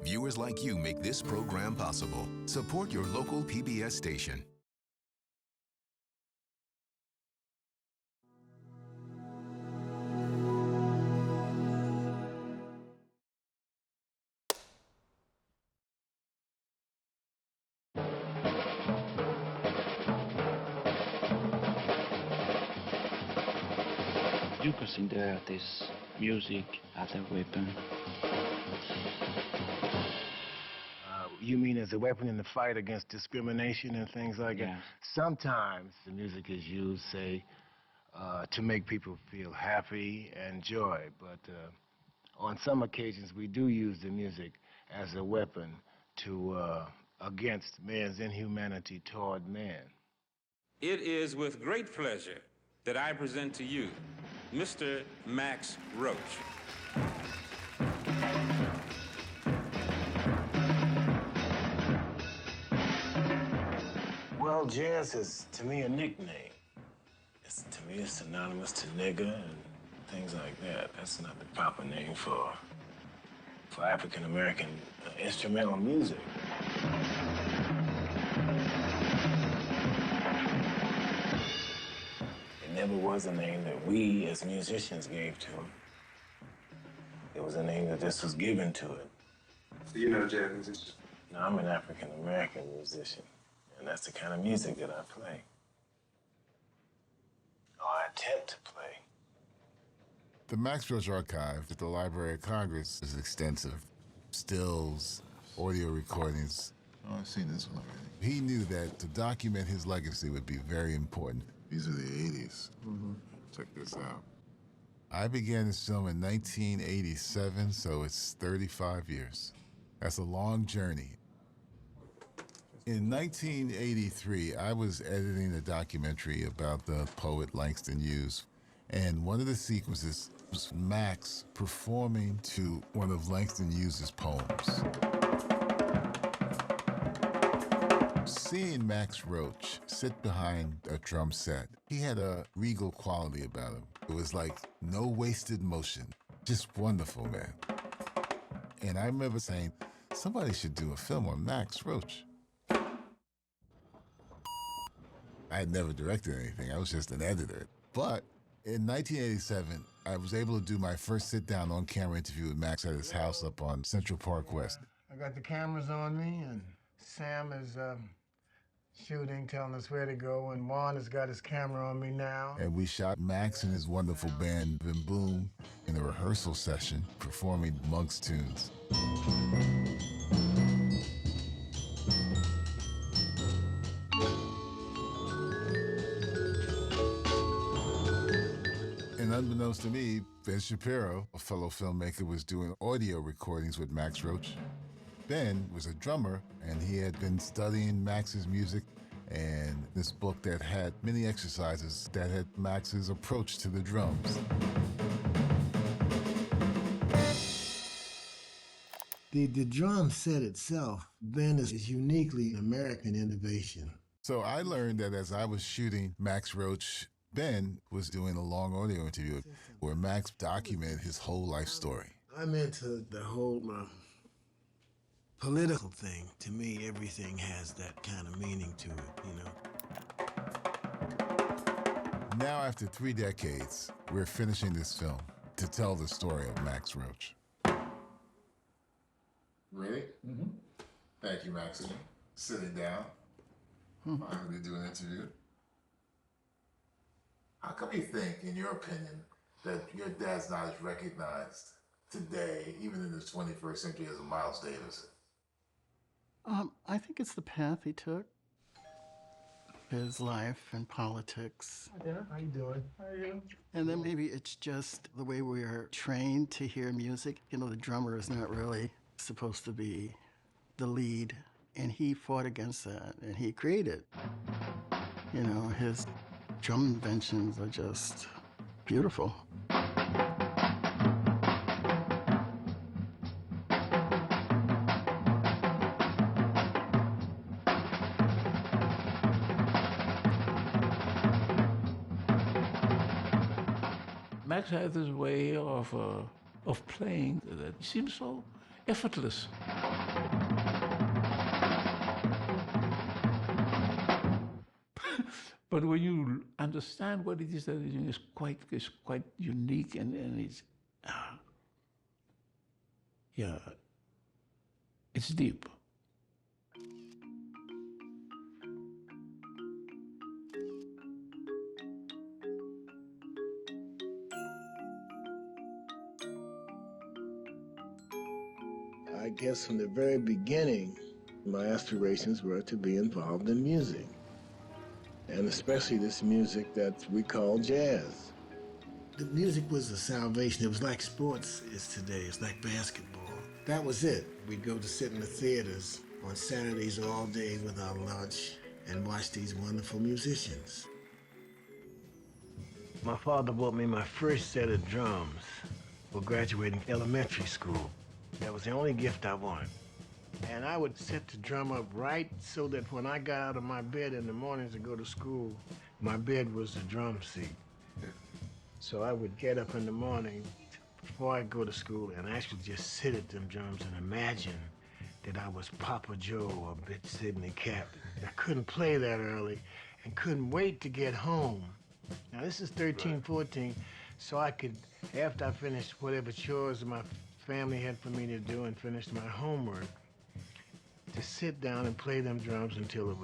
Viewers like you make this program possible. Support your local PBS station. You consider this music as a weapon? You mean as a weapon in the fight against discrimination and things like that? Sometimes the music is used, say, to make people feel happy and joy, but on some occasions we do use the music as a weapon to against man's inhumanity toward man. It is with great pleasure that I present to you Mr. Max Roach. Well, jazz is, to me, a nickname. To me, it's synonymous to nigger and things like that. That's not the proper name for African-American instrumental music. It never was a name that we, as musicians, gave to it. It was a name that just was given to it. So you're not a jazz musician? No, I'm an African-American musician, and that's the kind of music that I play. Or I attempt to play. The Max Roach archive at the Library of Congress is extensive. Stills, audio recordings. Oh, I've seen this one already. He knew that to document his legacy would be very important. These are the 80s. Check this out. I began this film in 1987, so it's 35 years. That's a long journey. In 1983, I was editing a documentary about the poet Langston Hughes, and one of the sequences was Max performing to one of Langston Hughes' poems. Seeing Max Roach sit behind a drum set, he had a regal quality about him. It was like no wasted motion. Just wonderful, man. And I remember saying, somebody should do a film on Max Roach. I had never directed anything. I was just an editor. But in 1987, I was able to do my first sit-down on-camera interview with Max at his house up on Central Park West. I got the cameras on me, and Sam is shooting, telling us where to go, and Juan has got his camera on me now. And we shot Max and his wonderful band, Vim Boom, in a rehearsal session, performing Monk's tunes. And unbeknownst to me, Ben Shapiro, a fellow filmmaker, was doing audio recordings with Max Roach. Ben was a drummer, and he had been studying Max's music and this book that had many exercises that had Max's approach to the drums. The drum set itself, Ben, is uniquely an American innovation. So I learned that as I was shooting Max Roach, Ben was doing a long audio interview where Max documented his whole life story. I'm into the whole political thing. To me, everything has that kind of meaning to it, you know. Now, after 3 decades, we're finishing this film to tell the story of Max Roach. Ready? Mm-hmm. Thank you, Max. Sitting down. I'm going to do an interview. How come you think, in your opinion, that your dad's not as recognized today, even in the 21st century, as a Miles Davis? I think it's the path he took. His life and politics. Yeah, how you doing? How are you? And then maybe it's just the way we are trained to hear music. You know, the drummer is not really supposed to be the lead. And he fought against that, and he created. You know, his drum inventions are just beautiful. Max had this way of playing that seemed so effortless. But when you understand what it is that it's quite unique and it's, yeah, it's deep. I guess from the very beginning, my aspirations were to be involved in music, and especially this music that we call jazz. The music was the salvation. It was like sports is today. It's like basketball. That was it. We'd go to sit in the theaters on Saturdays all day with our lunch and watch these wonderful musicians. My father bought me my first set of drums for graduating elementary school. That was the only gift I wanted. And I would set the drum up right so that when I got out of my bed in the mornings to go to school, my bed was the drum seat. So I would get up in the morning before I go to school and actually just sit at them drums and imagine that I was Papa Joe or Big Sidney Captain. I couldn't play that early and couldn't wait to get home. Now this is 13, 14, so I could, after I finished whatever chores my family had for me to do and finished my homework, to sit down and play them drums until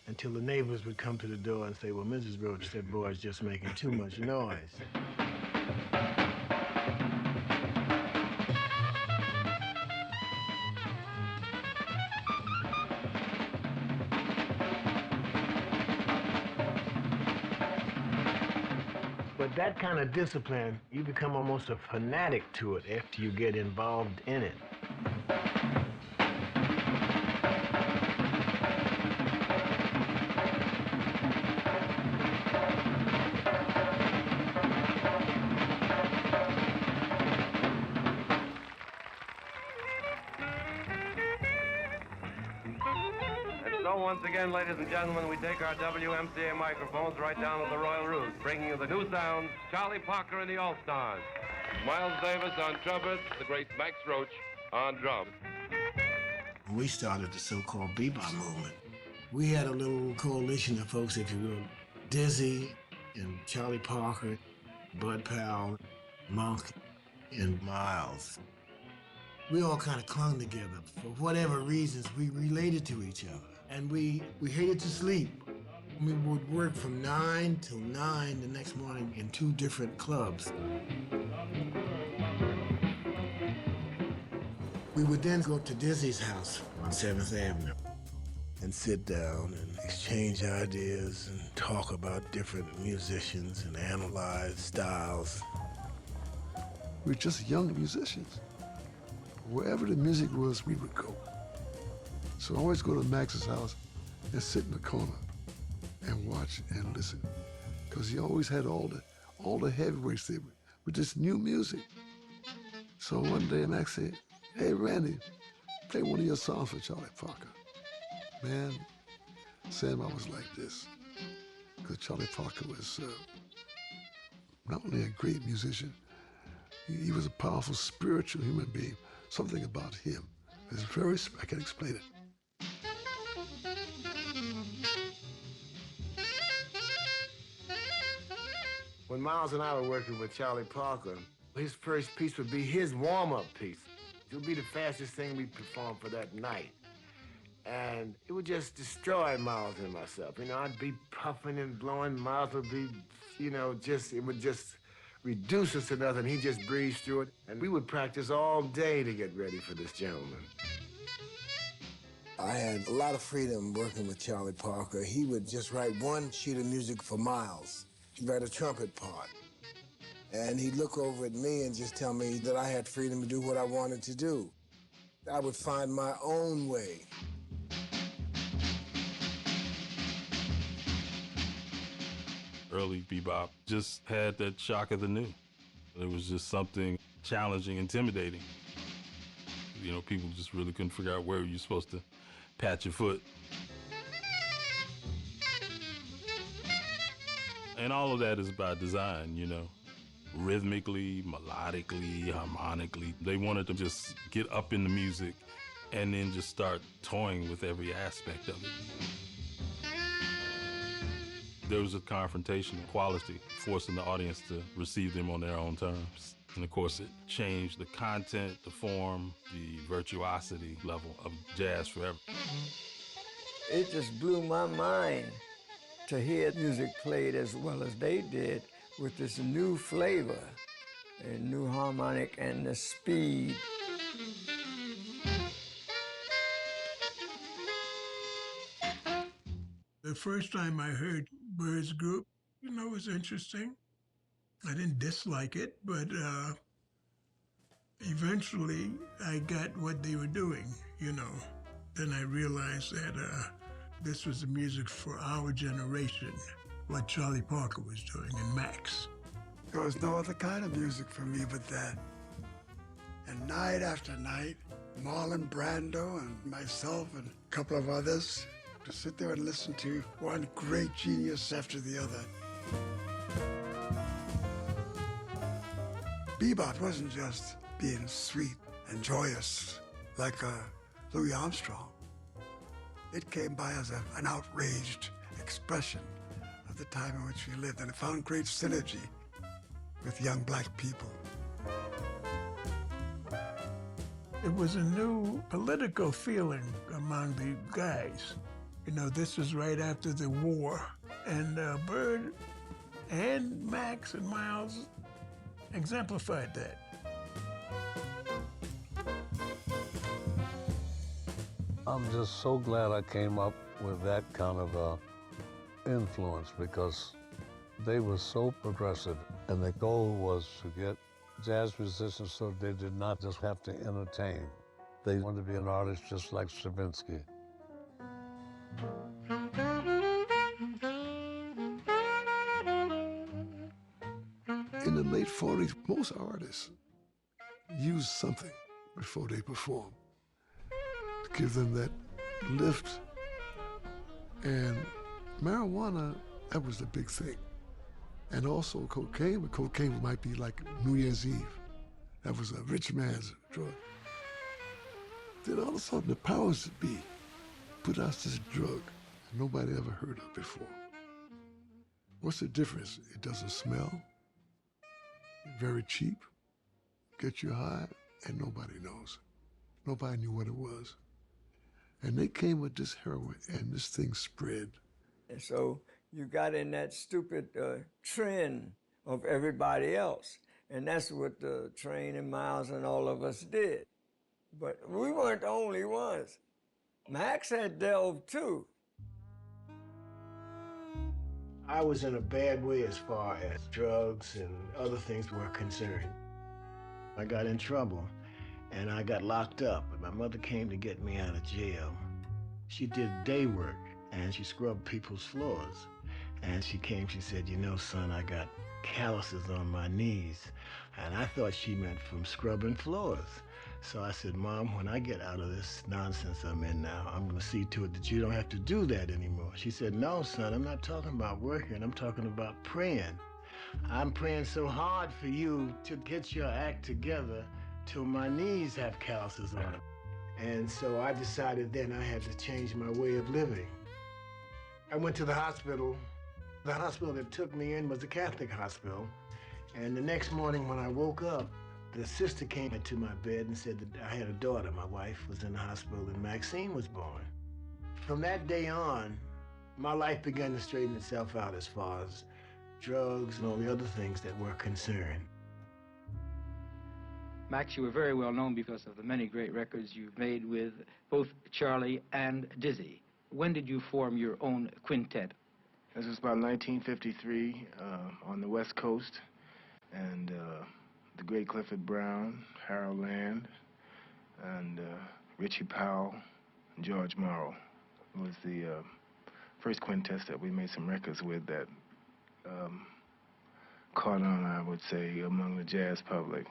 the neighbors would come to the door and say, well, Mrs. Roach, that boy's just making too much noise. But that kind of discipline, you become almost a fanatic to it after you get involved in it. Once again, ladies and gentlemen, we take our WMCA microphones right down to the Royal Roost, bringing you the new sound, Charlie Parker and the All-Stars. Miles Davis on trumpet, the great Max Roach on drums. We started the so-called bebop movement. We had a little coalition of folks, if you will, Dizzy and Charlie Parker, Bud Powell, Monk, and Miles. We all kind of clung together. For whatever reasons, we related to each other. And we hated to sleep. We would work from 9 till 9 the next morning in 2 different clubs. We would then go to Dizzy's house on 7th Avenue and sit down and exchange ideas and talk about different musicians and analyze styles. We were just young musicians. Wherever the music was, we would go. So I always go to Max's house and sit in the corner and watch and listen, because he always had all the heavyweights there with this new music. So one day Max said, "Hey Randy, play one of your songs for Charlie Parker." Man, Sam, I was like this, because Charlie Parker was not only a great musician, he was a powerful spiritual human being. Something about him is very, I can't explain it. When Miles and I were working with Charlie Parker, his first piece would be his warm-up piece. It would be the fastest thing we performed for that night. And it would just destroy Miles and myself. You know, I'd be puffing and blowing. Miles would be, you know, it would just reduce us to nothing. He'd just breeze through it. And we would practice all day to get ready for this gentleman. I had a lot of freedom working with Charlie Parker. He would just write one sheet of music for Miles. He'd write a trumpet part. And he'd look over at me and just tell me that I had freedom to do what I wanted to do. I would find my own way. Early bebop just had that shock of the new. It was just something challenging, intimidating. You know, people just really couldn't figure out where you're supposed to pat your foot. And all of that is by design, you know. Rhythmically, melodically, harmonically. They wanted to just get up in the music and then just start toying with every aspect of it. There was a confrontation quality, forcing the audience to receive them on their own terms. And of course, it changed the content, the form, the virtuosity level of jazz forever. It just blew my mind to hear music played as well as they did with this new flavor and new harmonic and the speed. The first time I heard Bird's group, it was interesting. I didn't dislike it, but eventually I got what they were doing, Then I realized that this was the music for our generation, what Charlie Parker was doing and Max. There was no other kind of music for me but that. And night after night, Marlon Brando and myself and a couple of others to sit there and listen to one great genius after the other. Bebop wasn't just being sweet and joyous like Louis Armstrong. It came by as an outraged expression of the time in which we lived, and it found great synergy with young black people. It was a new political feeling among the guys. This was right after the war, and Bird and Max and Miles exemplified that. I'm just so glad I came up with that kind of influence, because they were so progressive, and the goal was to get jazz musicians so they did not just have to entertain. They wanted to be an artist just like Stravinsky. In the late 40s, most artists used something before they perform to give them that lift. And marijuana, that was the big thing. And also cocaine, but cocaine might be like New Year's Eve. That was a rich man's drug. Then all of a sudden, the powers that be put out this drug nobody ever heard of before. What's the difference? It doesn't smell, very cheap, gets you high, and nobody knows. Nobody knew what it was. And they came with this heroin, and this thing spread. And so you got in that stupid trend of everybody else. And that's what Train and Miles and all of us did. But we weren't the only ones. Max had delved too. I was in a bad way as far as drugs and other things were concerned. I got in trouble and I got locked up. My mother came to get me out of jail. She did day work and she scrubbed people's floors. And she came, she said, son, I got calluses on my knees. And I thought she meant from scrubbing floors. So I said, Mom, when I get out of this nonsense I'm in now, I'm gonna see to it that you don't have to do that anymore. She said, no, son, I'm not talking about working, I'm talking about praying. I'm praying so hard for you to get your act together till my knees have calluses on them. And so I decided then I had to change my way of living. I went to the hospital. The hospital that took me in was a Catholic hospital. And the next morning when I woke up, the sister came into my bed and said that I had a daughter. My wife was in the hospital and Maxine was born. From that day on, my life began to straighten itself out as far as drugs and all the other things that were concerned. Max, you were very well known because of the many great records you've made with both Charlie and Dizzy. When did you form your own quintet? This was about 1953 on the West Coast. And the great Clifford Brown, Harold Land, and Richie Powell, and George Morrow was the first quintet that we made some records with that caught on, I would say, among the jazz public.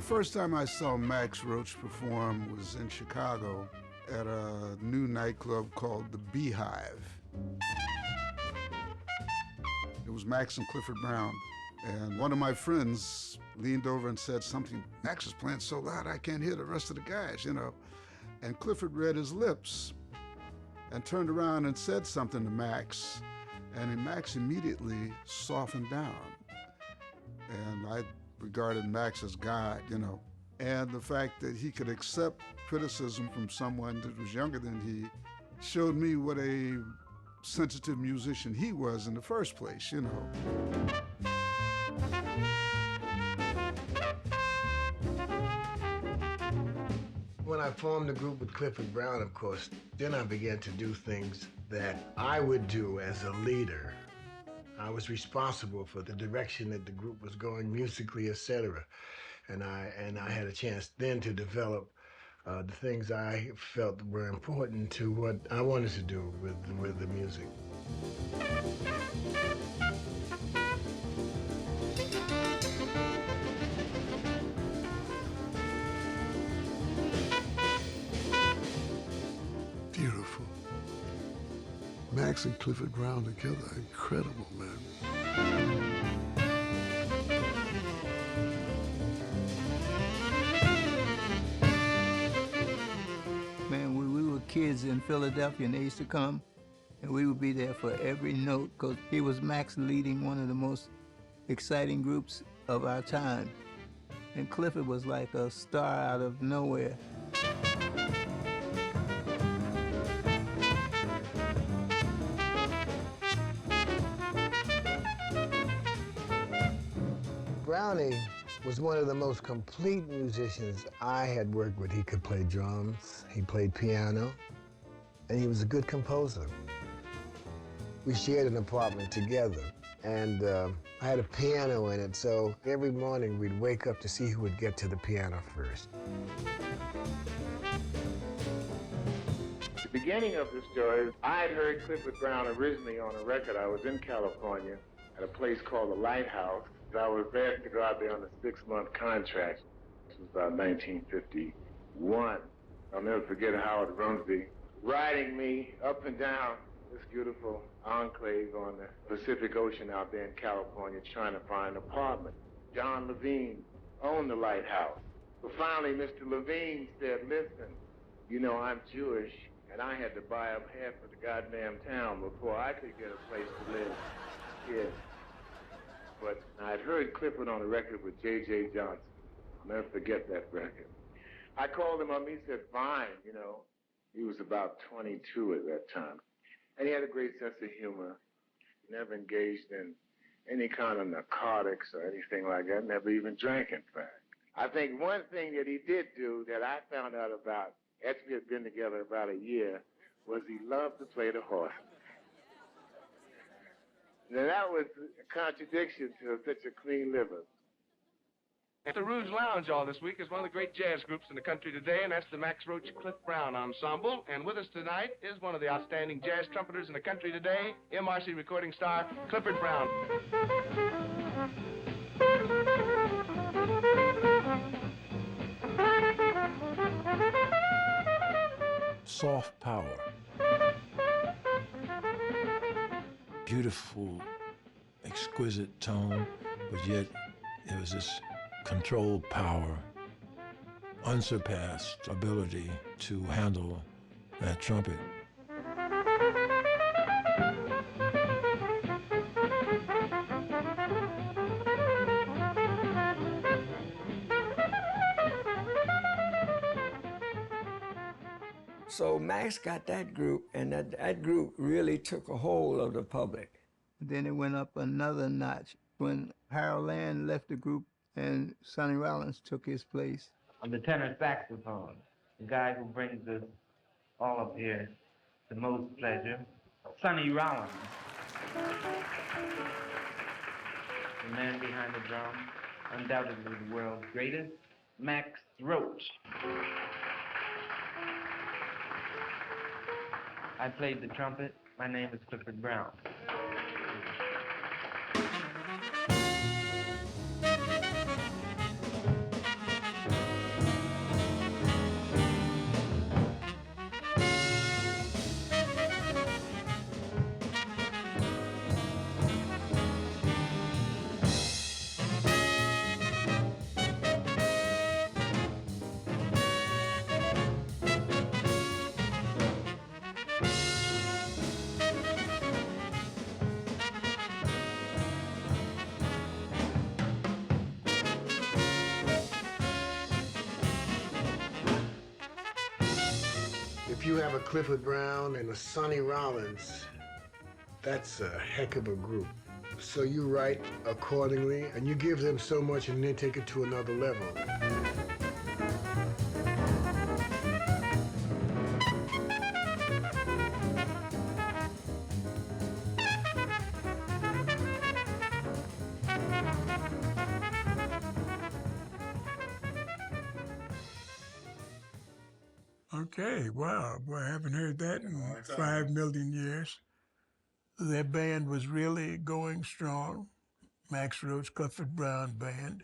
first time I saw Max Roach perform was in Chicago at a new nightclub called the Beehive. It was Max and Clifford Brown. And one of my friends leaned over and said something, Max is playing so loud I can't hear the rest of the guys, you know. And Clifford read his lips and turned around and said something to Max. And Max immediately softened down. And I regarded Max as God, you know. And the fact that he could accept criticism from someone that was younger than he showed me what a sensitive musician he was in the first place, you know. When I formed the group with Clifford Brown, of course, then I began to do things that I would do as a leader. I was responsible for the direction that the group was going musically, etc. And I had a chance then to develop the things I felt were important to what I wanted to do with the music. Beautiful. Max and Clifford Brown together, incredible, man. Man, when we were kids in Philadelphia and they used to come, and we would be there for every note, because he was Max leading one of the most exciting groups of our time. And Clifford was like a star out of nowhere. Brownie was one of the most complete musicians I had worked with. He could play drums, he played piano, and he was a good composer. We shared an apartment together, and I had a piano in it, so every morning we'd wake up to see who would get to the piano first. The beginning of the story, I had heard Clifford Brown originally on a record. I was in California at a place called the Lighthouse. I was asked to go out there on a 6-month contract. This was about 1951. I'll never forget Howard Rumsey riding me up and down this beautiful enclave on the Pacific Ocean out there in California trying to find an apartment. John Levine owned the Lighthouse. But finally, Mr. Levine said, listen, you know, I'm Jewish, and I had to buy up half of the goddamn town before I could get a place to live. Yes. But I'd heard Clifford on a record with J.J. Johnson. I'll never forget that record. I called him up, he said, fine, you know. He was about 22 at that time. And he had a great sense of humor. Never engaged in any kind of narcotics or anything like that. Never even drank, in fact. I think one thing that he did do that I found out about after we had been together about a year was he loved to play the horse. Now, that was a contradiction to such a clean liver. At the Rouge Lounge all this week is one of the great jazz groups in the country today, and that's the Max Roach Cliff Brown Ensemble. And with us tonight is one of the outstanding jazz trumpeters in the country today, MRC recording star Clifford Brown. Soft power. Beautiful, exquisite tone, but yet there was this controlled power, unsurpassed ability to handle that trumpet. So Max got that group, and that group really took a hold of the public. Then it went up another notch when Harold Land left the group and Sonny Rollins took his place. I'm the tenor saxophone, the guy who brings us all up here the most pleasure, Sonny Rollins. The man behind the drum, undoubtedly the world's greatest, Max Roach. I played the trumpet. My name is Clifford Brown. you have a Clifford Brown and a Sonny Rollins, that's a heck of a group. So you write accordingly, and you give them so much and then take it to another level. Okay, wow. Boy, I haven't heard that in 5 million years. Their band was really going strong. Max Roach, Clifford Brown Band,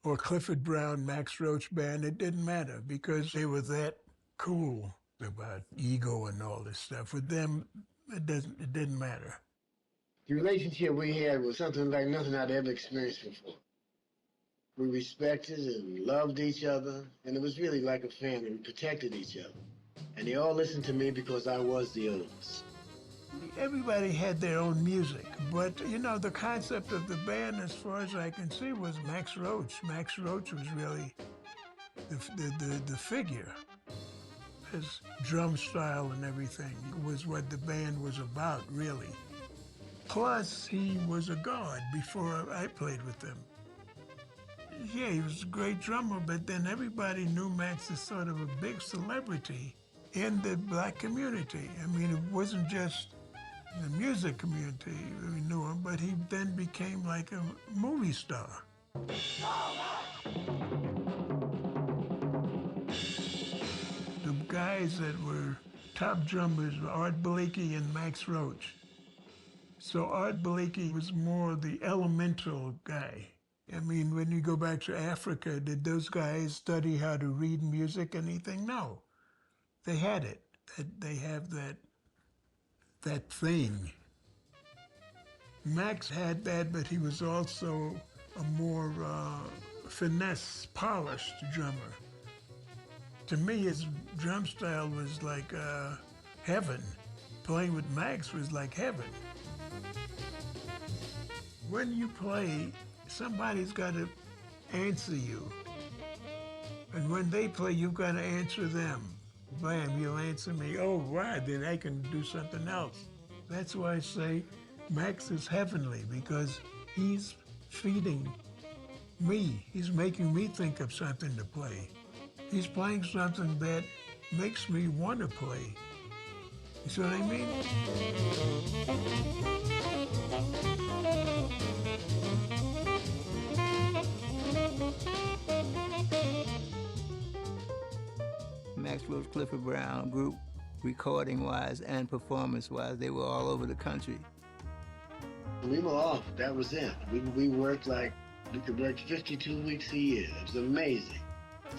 or Clifford Brown, Max Roach Band, it didn't matter because they were that cool about ego and all this stuff. With them, it didn't matter. The relationship we had was something like nothing I'd ever experienced before. We respected and loved each other, and it was really like a family. We protected each other. And they all listened to me because I was the oldest. Everybody had their own music, but, you know, the concept of the band, as far as I can see, was Max Roach. Max Roach was really the figure. His drum style and everything was what the band was about, really. Plus, he was a god before I played with him. Yeah, he was a great drummer, but then everybody knew Max as sort of a big celebrity in the black community. I mean, it wasn't just the music community we knew him, but he then became like a movie star. The guys that were top drummers were Art Blakey and Max Roach. So Art Blakey was more the elemental guy. I mean, when you go back to Africa, did those guys study how to read music, anything? No. They had it. They have that thing. Max had that, but he was also a more finesse, polished drummer. To me, his drum style was like heaven. Playing with Max was like heaven. When you play, somebody's got to answer you. And when they play, you've got to answer them. Bam, you'll answer me. Oh, wow, then I can do something else. That's why I say Max is heavenly, because he's feeding me. He's making me think of something to play. He's playing something that makes me want to play. You see what I mean? Max Roach, Clifford Brown group, recording-wise and performance-wise, they were all over the country. We were off. That was it. We worked like we could work 52 weeks a year. It was amazing.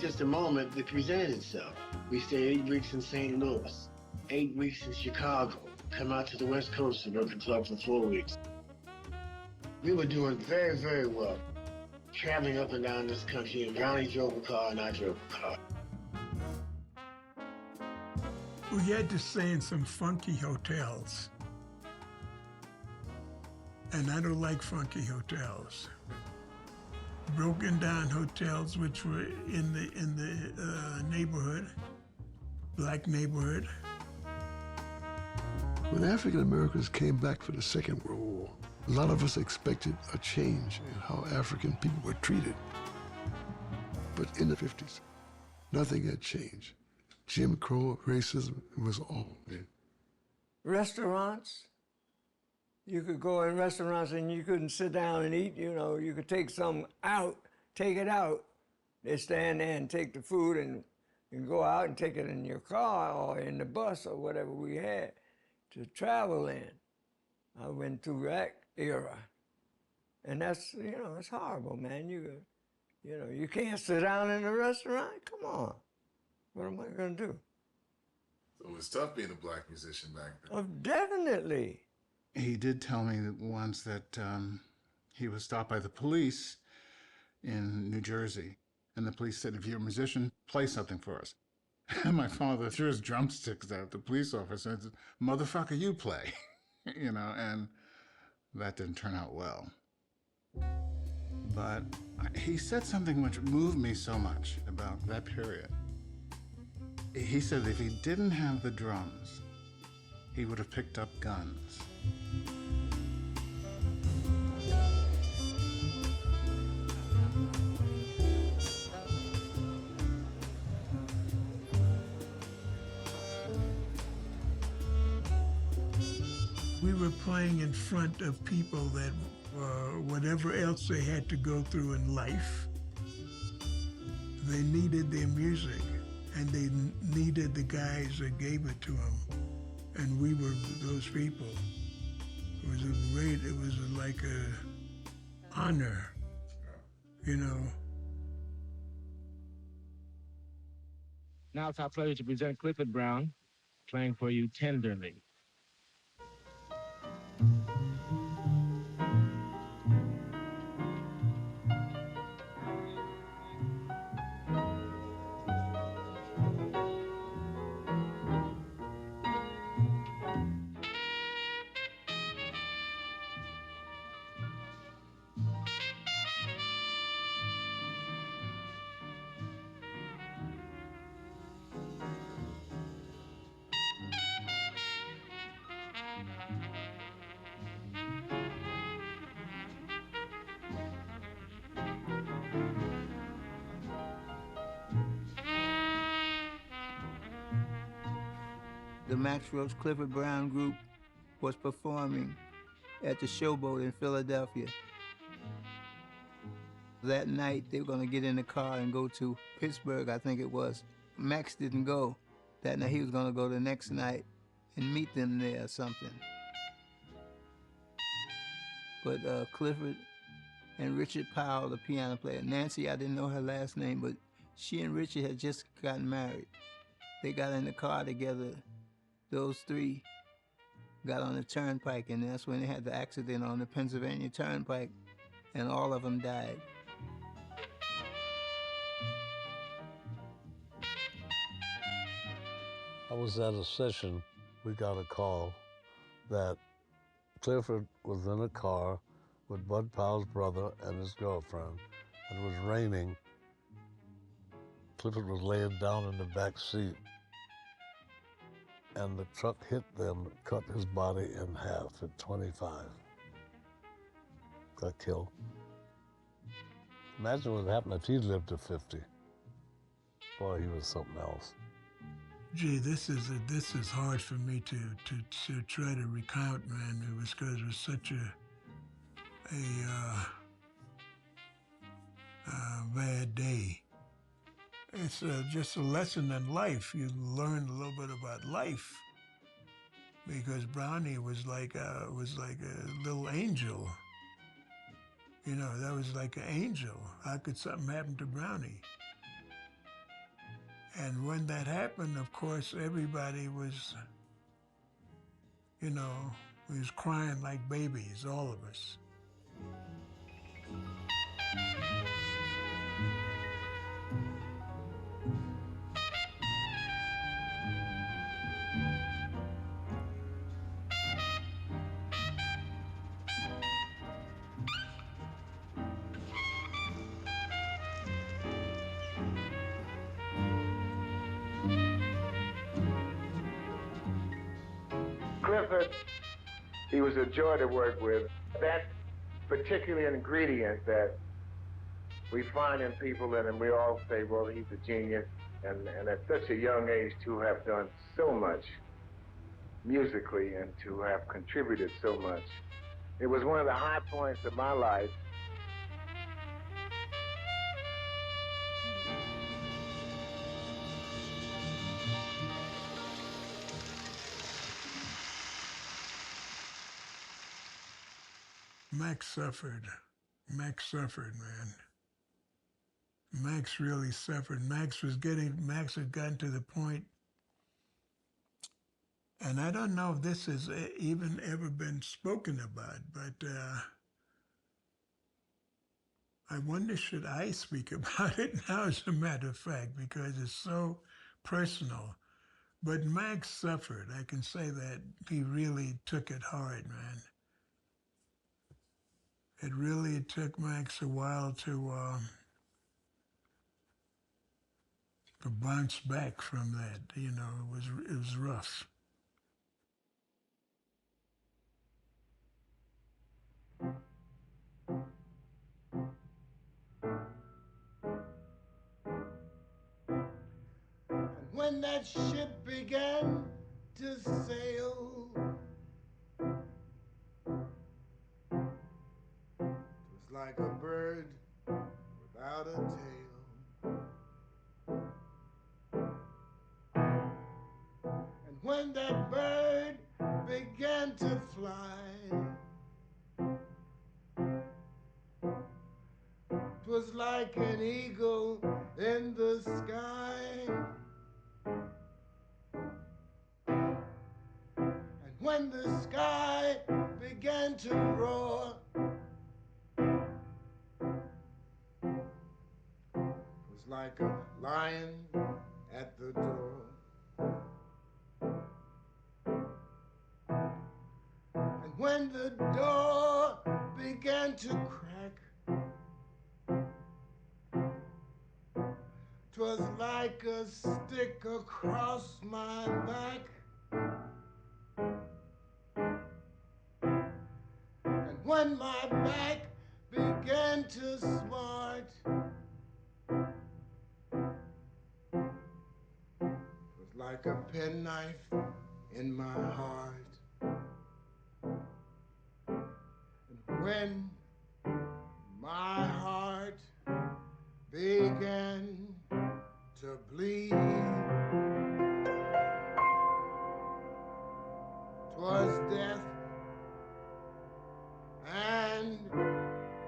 Just a moment that presented itself. We stayed 8 weeks in St. Louis, 8 weeks in Chicago, come out to the West Coast and work the club for 4 weeks. We were doing very, very well, traveling up and down this country, and Johnny drove a car and I drove a car. We had to stay in some funky hotels. And I don't like funky hotels. Broken down hotels which were in the neighborhood, black neighborhood. When African Americans came back for the Second World War, a lot of us expected a change in how African people were treated. But in the 50s, nothing had changed. Jim Crow, racism, was all there. Restaurants, you could go in restaurants and you couldn't sit down and eat, you know, you could take some out, take it out. They stand there and take the food and go out and take it in your car or in the bus or whatever we had to travel in. I went through that era. And that's, you know, it's horrible, man. You know, you can't sit down in a restaurant, come on. What am I gonna do? So it was tough being a black musician back then. Oh, definitely. He did tell me that once that he was stopped by the police in New Jersey, and the police said, "If you're a musician, play something for us." And my father threw his drumsticks at the police officer and said, "Motherfucker, you play." You know, and that didn't turn out well. But he said something which moved me so much about that period. He said if he didn't have the drums, he would have picked up guns. We were playing in front of people that, whatever else they had to go through in life, they needed their music, and they needed the guys that gave it to them. And we were those people. It was it was like a honor, you know. Now it's our pleasure to present Clifford Brown, playing for you Tenderly. The Max Roach Clifford Brown group was performing at the Showboat in Philadelphia. That night, they were gonna get in the car and go to Pittsburgh, I think it was. Max didn't go that night. He was gonna go the next night and meet them there or something. But Clifford and Richard Powell, the piano player, Nancy, I didn't know her last name, but she and Richard had just gotten married. They got in the car together. Those three got on the turnpike, and that's when they had the accident on the Pennsylvania Turnpike, and all of them died. I was at a session. We got a call that Clifford was in a car with Bud Powell's brother and his girlfriend, and it was raining. Clifford was laying down in the back seat, and the truck hit them, cut his body in half at 25. Got killed. Imagine what happened if he lived to 50. Boy, he was something else. Gee, this is hard for me to try to recount, man. It was because it was such a bad day. It's just a lesson in life. You learn a little bit about life, because Brownie was like a little angel. You know, that was like an angel. How could something happen to Brownie? And when that happened, of course, everybody was, you know, we was crying like babies, all of us. Clifford, he was a joy to work with. That particular ingredient that we find in people, and we all say, well, he's a genius, and at such a young age to have done so much musically and to have contributed so much. It was one of the high points of my life. Max suffered. Max suffered, man. Max really suffered. Max had gotten to the point, and I don't know if this has even ever been spoken about, but I wonder should I speak about it now, as a matter of fact, because it's so personal. But Max suffered. I can say that he really took it hard, man. It really took Max a while to to bounce back from that. You know, it was rough. When that ship began to sail, it was like a bird without a tail. And when that bird began to fly, it was like an eagle in the sky. When the sky began to roar, it was like a lion at the door. And when the door began to crack, 'twas like a stick across my back. When my back began to smart, it was like a penknife in my heart. And when my heart began to bleed, 'twas death, and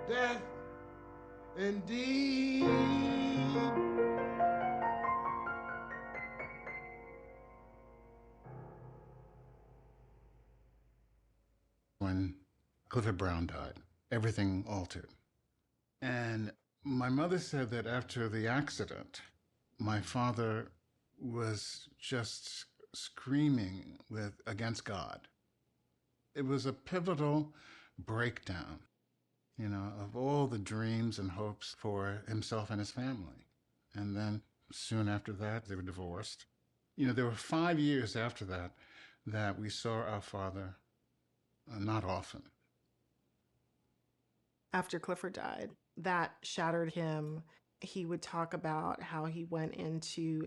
death indeed. When Clifford Brown died, everything altered. And my mother said that after the accident, my father was just screaming against God. It was a pivotal breakdown, you know, of all the dreams and hopes for himself and his family. And then soon after that, they were divorced. You know, there were 5 years after that we saw our father not often. After Clifford died, that shattered him. He would talk about how he went into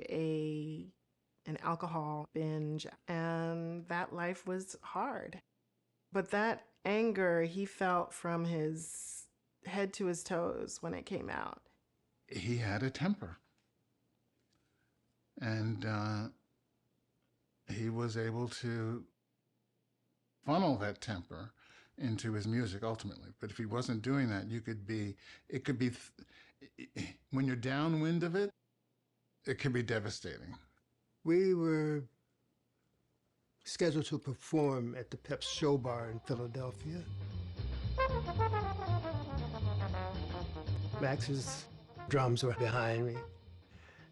an alcohol binge, and that life was hard. But that anger he felt from his head to his toes when it came out. He had a temper. And he was able to funnel that temper into his music ultimately. But if he wasn't doing that, when you're downwind of it, it can be devastating. We were scheduled to perform at the Pep's Show Bar in Philadelphia. Max's drums were behind me,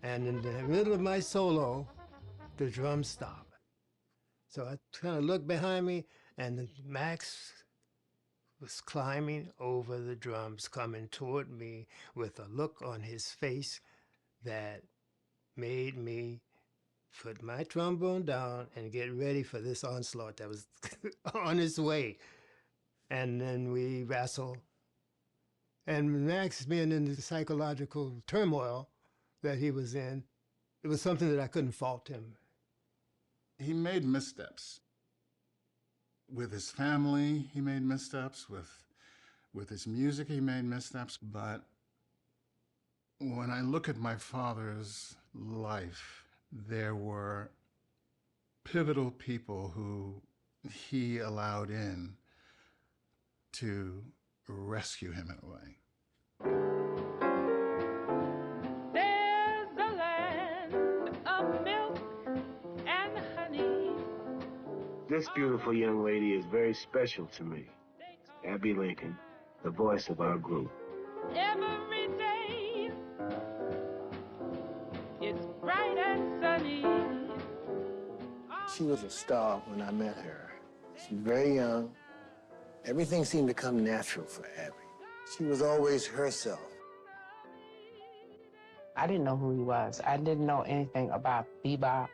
and in the middle of my solo, the drums stopped. So I kind of looked behind me, and Max was climbing over the drums, coming toward me with a look on his face that made me put my trombone down and get ready for this onslaught that was on its way. And then we wrestled. And Max, being in the psychological turmoil that he was in, it was something that I couldn't fault him. He made missteps. With his family, he made missteps. With his music, he made missteps. But when I look at my father's life, there were pivotal people who he allowed in to rescue him in a way. There's a land of milk and honey. This beautiful young lady is very special to me. Abby Lincoln, the voice of our group. Every day it's bright and sunny. She was a star when I met her. She's very young. Everything seemed to come natural for Abby. She was always herself. I didn't know who he was. I didn't know anything about bebop.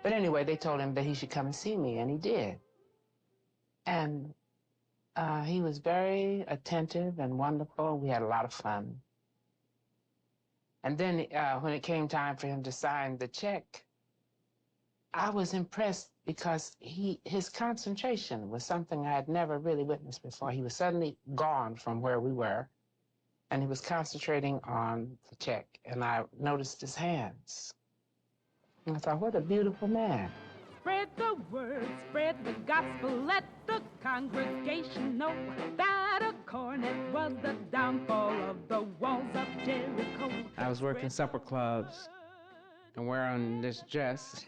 But anyway, they told him that he should come and see me, and he did. And he was very attentive and wonderful. We had a lot of fun. And then when it came time for him to sign the check, I was impressed because his concentration was something I had never really witnessed before. He was suddenly gone from where we were, and he was concentrating on the check. And I noticed his hands. And I thought, what a beautiful man. Spread the word, spread the gospel, let the congregation know that a cornet was the downfall of the walls of Jericho. I was working supper clubs and wearing this dress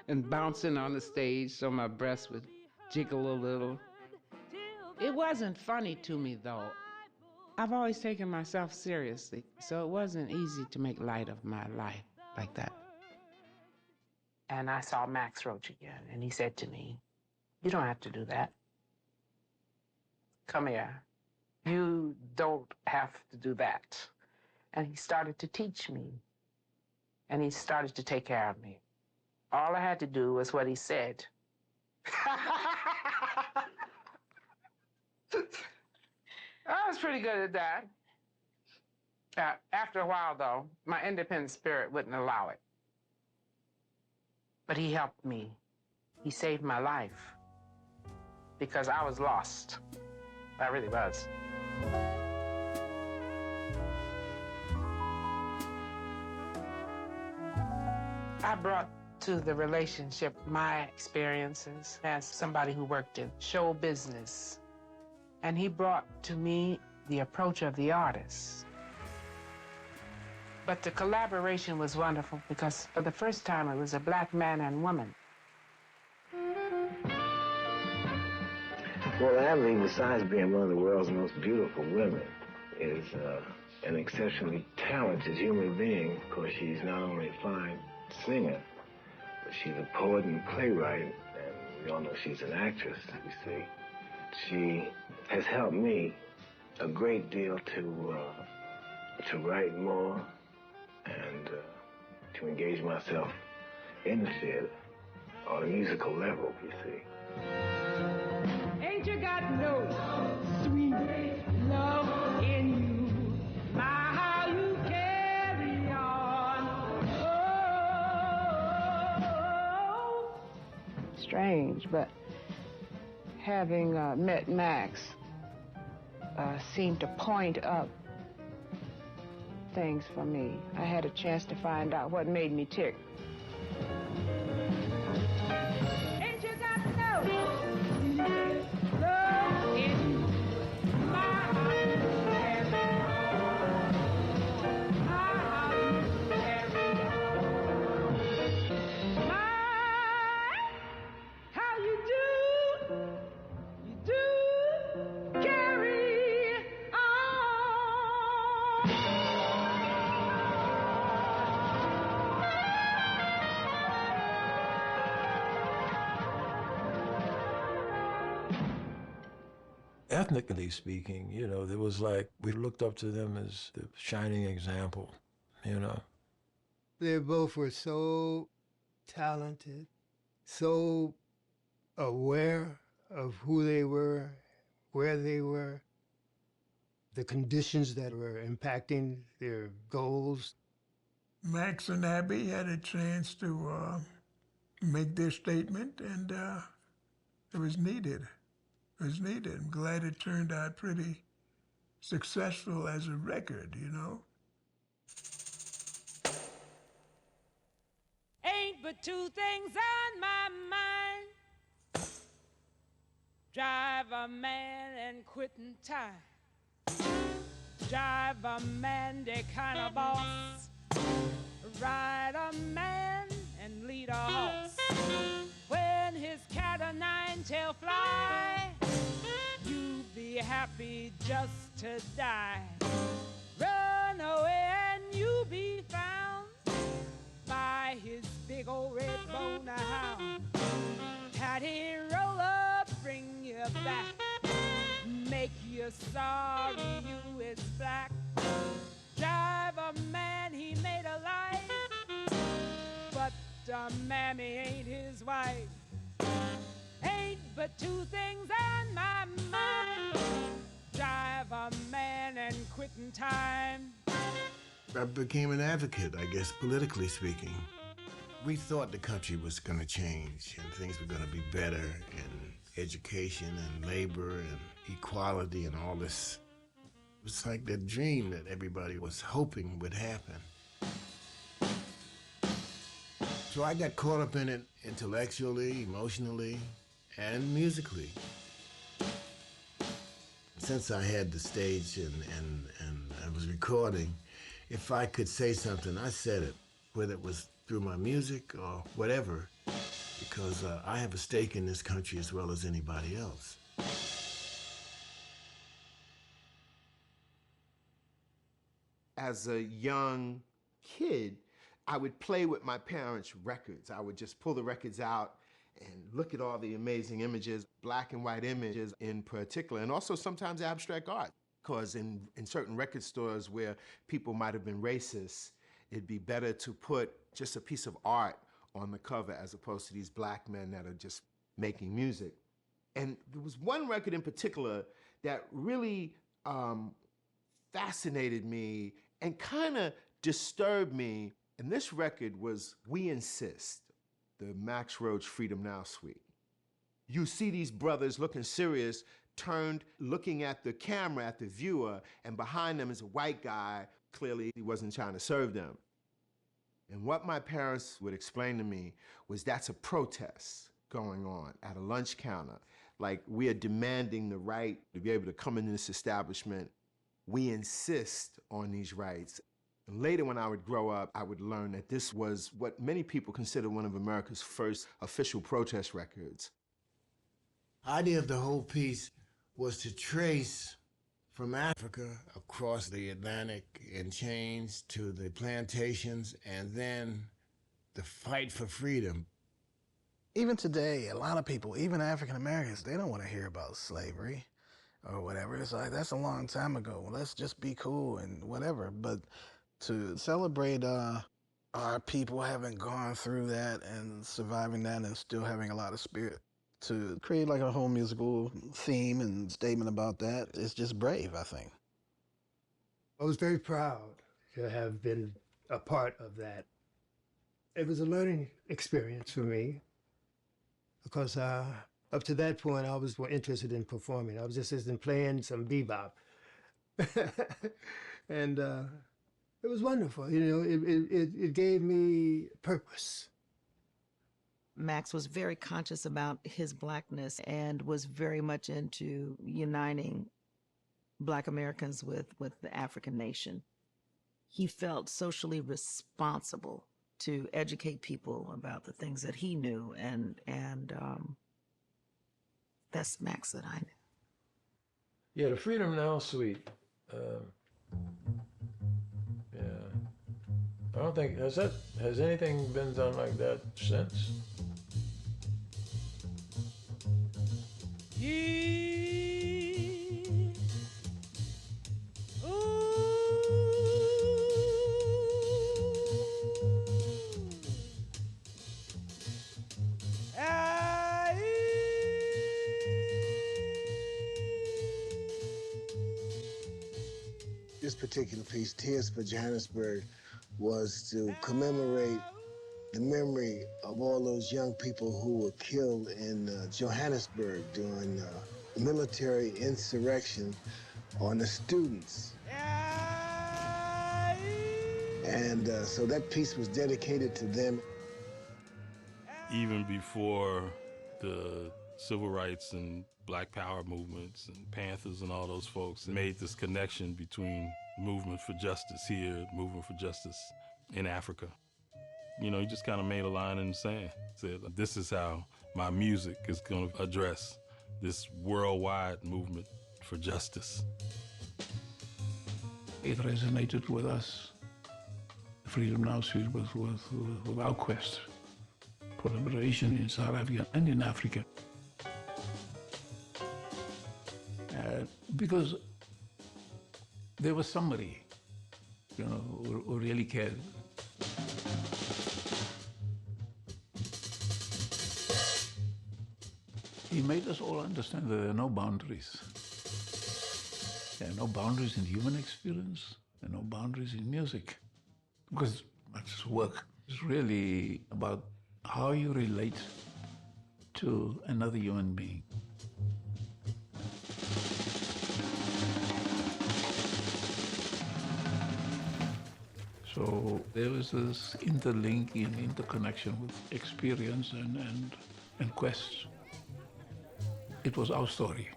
and bouncing on the stage so my breasts would jiggle a little. It wasn't funny to me, though. I've always taken myself seriously, so it wasn't easy to make light of my life like that. And I saw Max Roach again, and he said to me, "You don't have to do that. Come here. You don't have to do that." And he started to teach me, and he started to take care of me. All I had to do was what he said. I was pretty good at that. After a while, though, my independent spirit wouldn't allow it. But he helped me. He saved my life because I was lost. I really was. I brought to the relationship my experiences as somebody who worked in show business. And he brought to me the approach of the artist. But the collaboration was wonderful because for the first time it was a black man and woman. Well, Adley, besides being one of the world's most beautiful women, is an exceptionally talented human being. Of course, she's not only a fine singer, but she's a poet and playwright, and we all know she's an actress, you see. She has helped me a great deal to write more and to engage myself in the theater on a musical level, you see. Ain't you got no sweet love in you? My, how you carry on. Oh. Strange, but having met Max seemed to point up things for me. I had a chance to find out what made me tick. Ain't you got no love in you? My, how you carry on. My, how you carry on. My, how you do carry Ethnically speaking, you know, there was like, we looked up to them as the shining example, you know. They both were so talented, so aware of who they were, where they were, the conditions that were impacting their goals. Max and Abby had a chance to make their statement, and it was needed. It was needed. I'm glad it turned out pretty successful as a record, you know? Ain't but two things on my mind: drive a man and quitting time. Drive a man, the kind of boss. Ride a man and lead a horse. When his cat o' nine tail fly, you be happy just to die. Run away and you be found by his big old red bone hound. Patty roll up, bring you back, make you sorry you is black. Jive a man, he made a life, but mammy ain't his wife. Ain't but two things on my mind: jive a man and quitting time. I became an advocate, I guess, politically speaking. We thought the country was going to change and things were going to be better in education and labor and equality and all this. It was like that dream that everybody was hoping would happen. So I got caught up in it intellectually, emotionally, and musically. Since I had the stage and I was recording, if I could say something, I said it, whether it was through my music or whatever, because I have a stake in this country as well as anybody else. As a young kid, I would play with my parents' records. I would just pull the records out and look at all the amazing images, black and white images in particular, and also sometimes abstract art. Because in certain record stores where people might have been racist, it'd be better to put just a piece of art on the cover as opposed to these black men that are just making music. And there was one record in particular that really fascinated me and kind of disturbed me. And this record was We Insist, the Max Roach Freedom Now suite. You see these brothers looking serious, turned, looking at the camera, at the viewer, and behind them is a white guy. Clearly, he wasn't trying to serve them. And what my parents would explain to me was that's a protest going on at a lunch counter. Like, we are demanding the right to be able to come into this establishment. We insist on these rights. And later, when I would grow up, I would learn that this was what many people consider one of America's first official protest records. The idea of the whole piece was to trace from Africa across the Atlantic in chains to the plantations and then the fight for freedom. Even today, a lot of people, even African Americans, they don't want to hear about slavery or whatever. It's like, that's a long time ago. Let's just be cool and whatever. But to celebrate our people having gone through that and surviving that and still having a lot of spirit, to create like a whole musical theme and statement about that, it's just brave, I think. I was very proud to have been a part of that. It was a learning experience for me because up to that point, I was more interested in performing. I was just interested in playing some bebop. And it was wonderful. You know, it gave me purpose. Max was very conscious about his blackness and was very much into uniting Black Americans with the African nation. He felt socially responsible to educate people about the things that he knew, and that's Max that I knew. Yeah, the Freedom Now suite. Yeah, I don't think has anything been done like that since. This particular piece, Tears for Johannesburg, was to commemorate the memory of all those young people who were killed in Johannesburg during military insurrection on the students. And so that piece was dedicated to them. Even before the civil rights and Black Power movements and Panthers and all those folks made this connection between movement for justice here, movement for justice in Africa. You know, he just kind of made a line in the sand. Said, this is how my music is going to address this worldwide movement for justice. It resonated with us. The Freedom Now suite was with our quest for liberation in South Africa and in Africa. Because there was somebody you know, who really cared. He made us all understand that there are no boundaries. There are no boundaries in human experience. There are no boundaries in music. Because Max's work is really about how you relate to another human being. So there was this interlinking, interconnection with experience and quest. It was our story.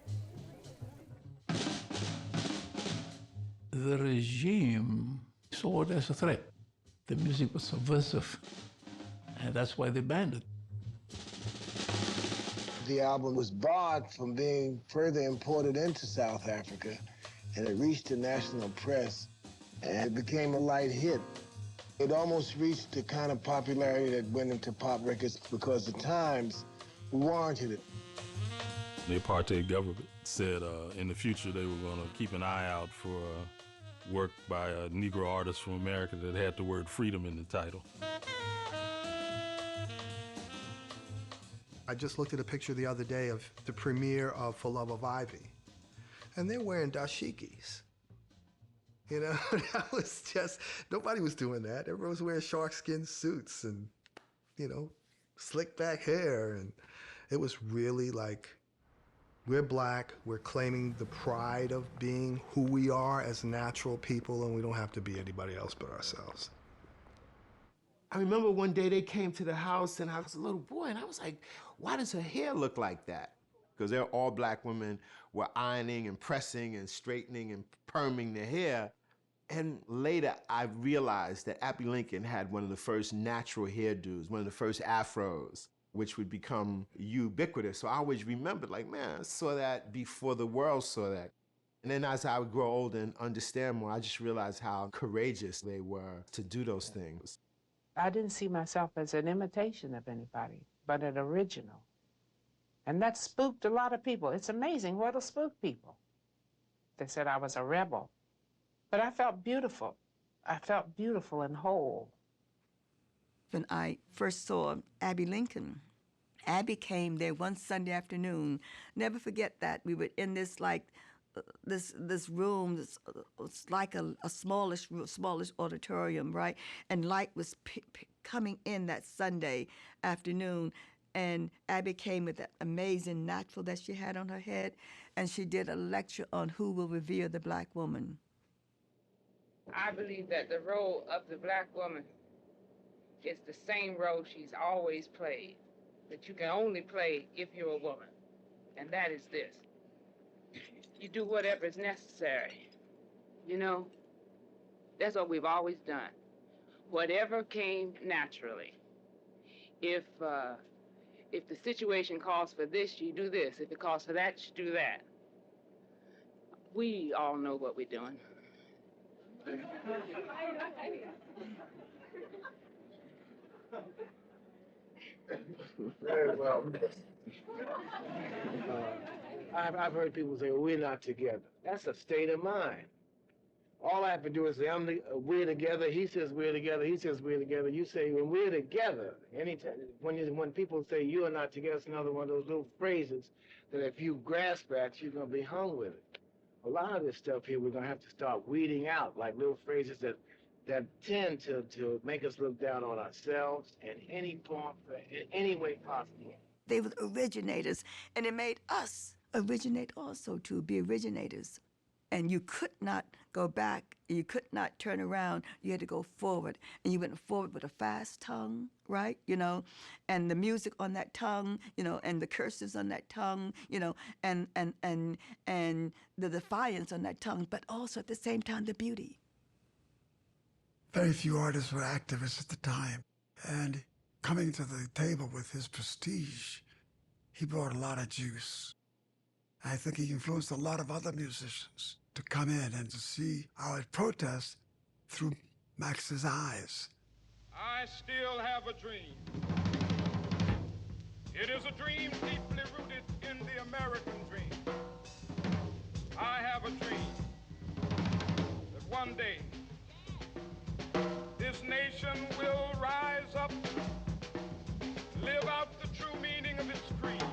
The regime saw it as a threat. The music was subversive, and that's why they banned it. The album was barred from being further imported into South Africa, and it reached the national press, and it became a light hit. It almost reached the kind of popularity that went into pop records because the times warranted it. The apartheid government said in the future they were going to keep an eye out for work by Negro artists from America that had the word freedom in the title. I just looked at a picture the other day of the premiere of For Love of Ivy, and they're wearing dashikis. You know, that was just, nobody was doing that. Everyone was wearing shark skin suits and, you know, slick back hair. And it was really like, we're black, we're claiming the pride of being who we are as natural people, and we don't have to be anybody else but ourselves. I remember one day they came to the house and I was a little boy and I was like, why does her hair look like that? Because they're all black women were ironing and pressing and straightening and perming their hair. And later I realized that Abbey Lincoln had one of the first natural hairdos, one of the first afros, which would become ubiquitous. So I always remembered, like, man, I saw that before the world saw that. And then as I would grow older and understand more, I just realized how courageous they were to do those things. I didn't see myself as an imitation of anybody, but an original. And that spooked a lot of people. It's amazing what'll spook people. They said I was a rebel. But I felt beautiful. I felt beautiful and whole. When I first saw Abbey Lincoln, Abbey came there one Sunday afternoon. Never forget that. We were in this this room. It's like a smallish auditorium, right? And light was coming in that Sunday afternoon. And Abbey came with that amazing natural that she had on her head, and she did a lecture on who will revere the black woman. I believe that the role of the black woman is the same role she's always played, that you can only play if you're a woman, and that is this. You do whatever is necessary. You know, that's what we've always done. Whatever came naturally. If the situation calls for this, you do this. If it calls for that, you do that. We all know what we're doing. Very well. I've heard people say, we're not together. That's a state of mind. All I have to do is say, we're together. He says we're together. He says we're together. You say, when we're together, anytime, when people say you are not together, it's another one of those little phrases that if you grasp at, you're going to be hung with it. A lot of this stuff here, we're going to have to start weeding out, like little phrases that tend to make us look down on ourselves in any form, in any way possible. They were originators, and it made us originate also, to be originators. And you could not go back, you could not turn around, you had to go forward. And you went forward with a fast tongue, right? You know, and the music on that tongue, you know, and the curses on that tongue, you know, and the defiance on that tongue, but also at the same time, the beauty. Very few artists were activists at the time. And coming to the table with his prestige, he brought a lot of juice. I think he influenced a lot of other musicians to come in and to see our protest through Max's eyes. I still have a dream. It is a dream deeply rooted in the American dream. I have a dream that one day this nation will rise up, live out the true meaning of its creed.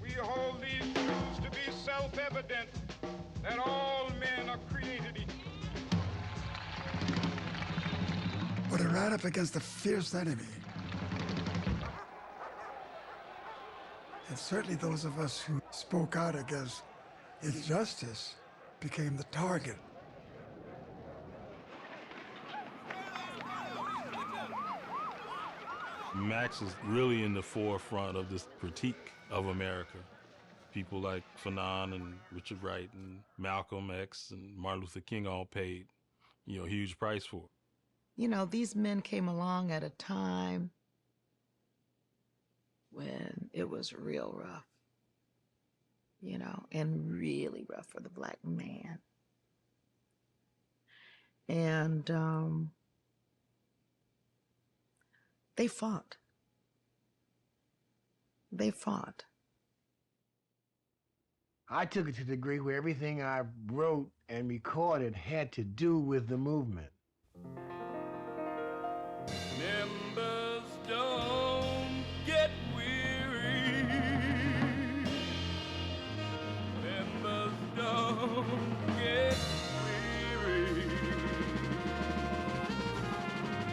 We hold these truths to be self-evident, that all men are created equal. But it ran up against a fierce enemy. And certainly those of us who spoke out against injustice became the target. Max is really in the forefront of this critique of America. People like Fanon and Richard Wright and Malcolm X and Martin Luther King all paid, a huge price for it. You know, these men came along at a time when it was real rough, and really rough for the black man. And they fought. They fought. I took it to the degree where everything I wrote and recorded had to do with the movement. Members don't get weary. Members don't get weary.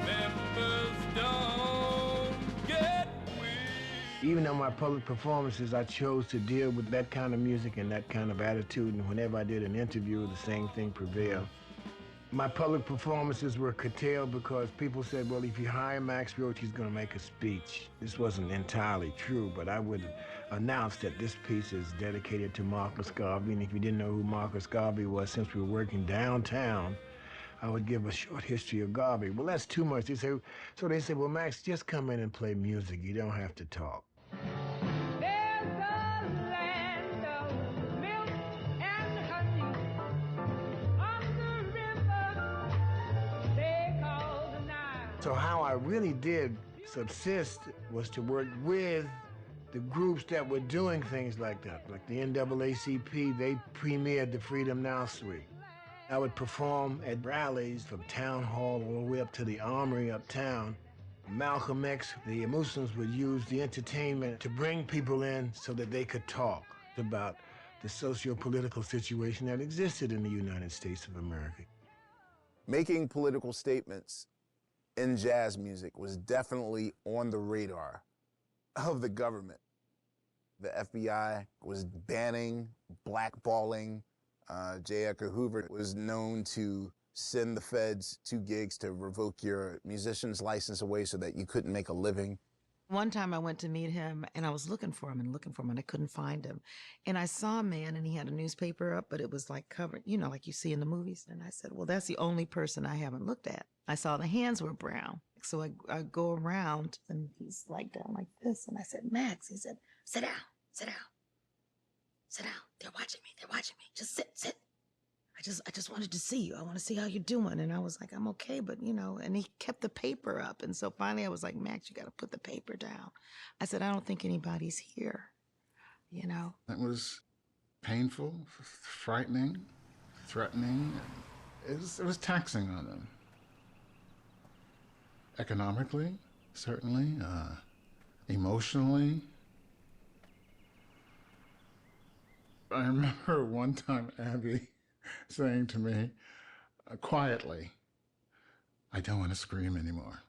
Members don't get weary. Even on my public performances, I chose to deal with that kind of music and that kind of attitude, and whenever I did an interview, the same thing prevailed. My public performances were curtailed because people said, well, if you hire Max Roach, he's going to make a speech. This wasn't entirely true, but I would announce that this piece is dedicated to Marcus Garvey, and if you didn't know who Marcus Garvey was, since we were working downtown, I would give a short history of Garvey. Well, that's too much. So they said, well, Max, just come in and play music. You don't have to talk. So how I really did subsist was to work with the groups that were doing things like that. Like the NAACP, they premiered the Freedom Now Suite. I would perform at rallies from Town Hall all the way up to the Armory uptown. Malcolm X, the Muslims would use the entertainment to bring people in so that they could talk about the socio-political situation that existed in the United States of America. Making political statements in jazz music was definitely on the radar of the government. The FBI was banning, blackballing. J. Edgar Hoover was known to send the feds to gigs to revoke your musician's license away so that you couldn't make a living. One time I went to meet him and I was looking for him and I couldn't find him. And I saw a man and he had a newspaper up, but it was like covered, like you see in the movies. And I said, well, that's the only person I haven't looked at. I saw the hands were brown. So I go around and he's like down like this. And I said, Max, he said, sit down, sit down, sit down. They're watching me. Just sit. I just wanted to see you. I want to see how you're doing. And I was like, I'm okay, but and he kept the paper up. And so finally I was like, Max, you got to put the paper down. I said, I don't think anybody's here, That was painful, frightening, threatening. It was taxing on them. Economically, certainly, emotionally. I remember one time Abby saying to me, quietly, I don't want to scream anymore.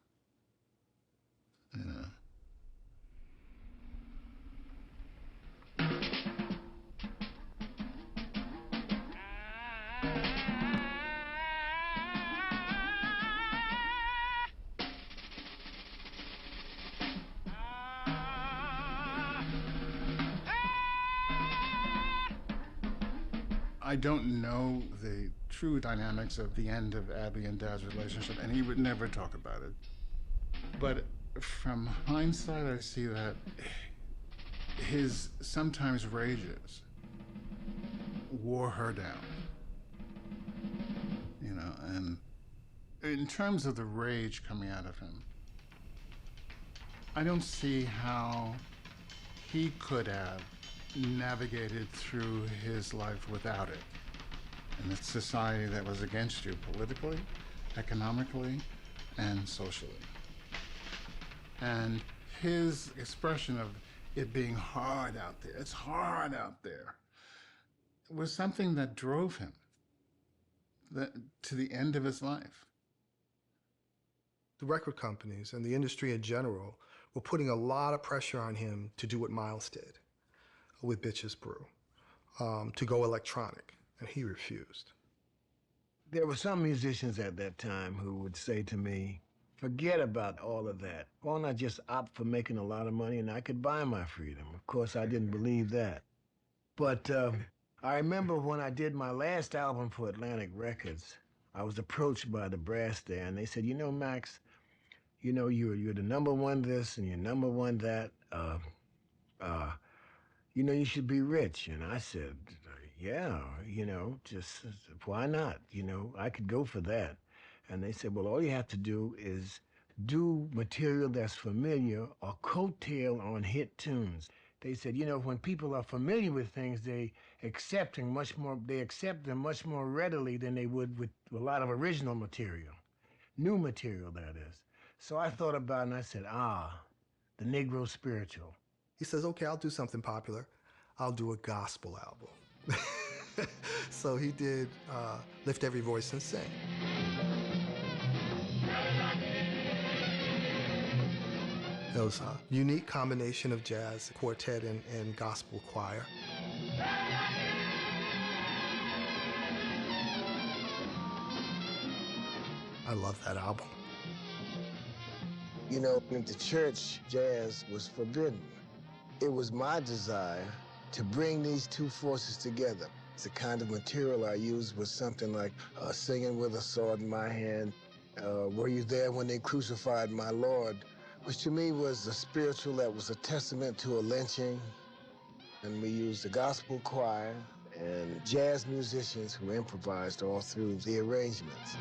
I don't know the true dynamics of the end of Abby and Dad's relationship, and he would never talk about it. But from hindsight, I see that his sometimes rages wore her down. And in terms of the rage coming out of him, I don't see how he could have navigated through his life without it. In a society that was against you politically, economically and socially. And his expression of it being hard out there, it's hard out there, was something that drove him to the end of his life. The record companies and the industry in general were putting a lot of pressure on him to do what Miles did with Bitches Brew, to go electronic, and he refused. There were some musicians at that time who would say to me, forget about all of that. Why not just opt for making a lot of money and I could buy my freedom? Of course, I didn't believe that. But I remember when I did my last album for Atlantic Records, I was approached by the brass there, and they said, you know, Max, you know, you're the #1 this and you're #1 that. You know, you should be rich. And I said, yeah, you know, just why not? You know, I could go for that. And they said, well, all you have to do is do material that's familiar or coattail on hit tunes. They said, you know, when people are familiar with things, they accept them much more readily than they would with a lot of original material, new material, that is. So I thought about it and I said, the Negro spiritual. He says, okay, I'll do something popular. I'll do a gospel album. So he did Lift Every Voice and Sing. It was a unique combination of jazz, quartet, and gospel choir. I love that album. You know, in the church, jazz was forbidden. It was my desire to bring these two forces together. The kind of material I used was something like Singing with a Sword in My Hand, Were You There When They Crucified My Lord, which to me was a spiritual that was a testament to a lynching. And we used the gospel choir and jazz musicians who improvised all through the arrangements.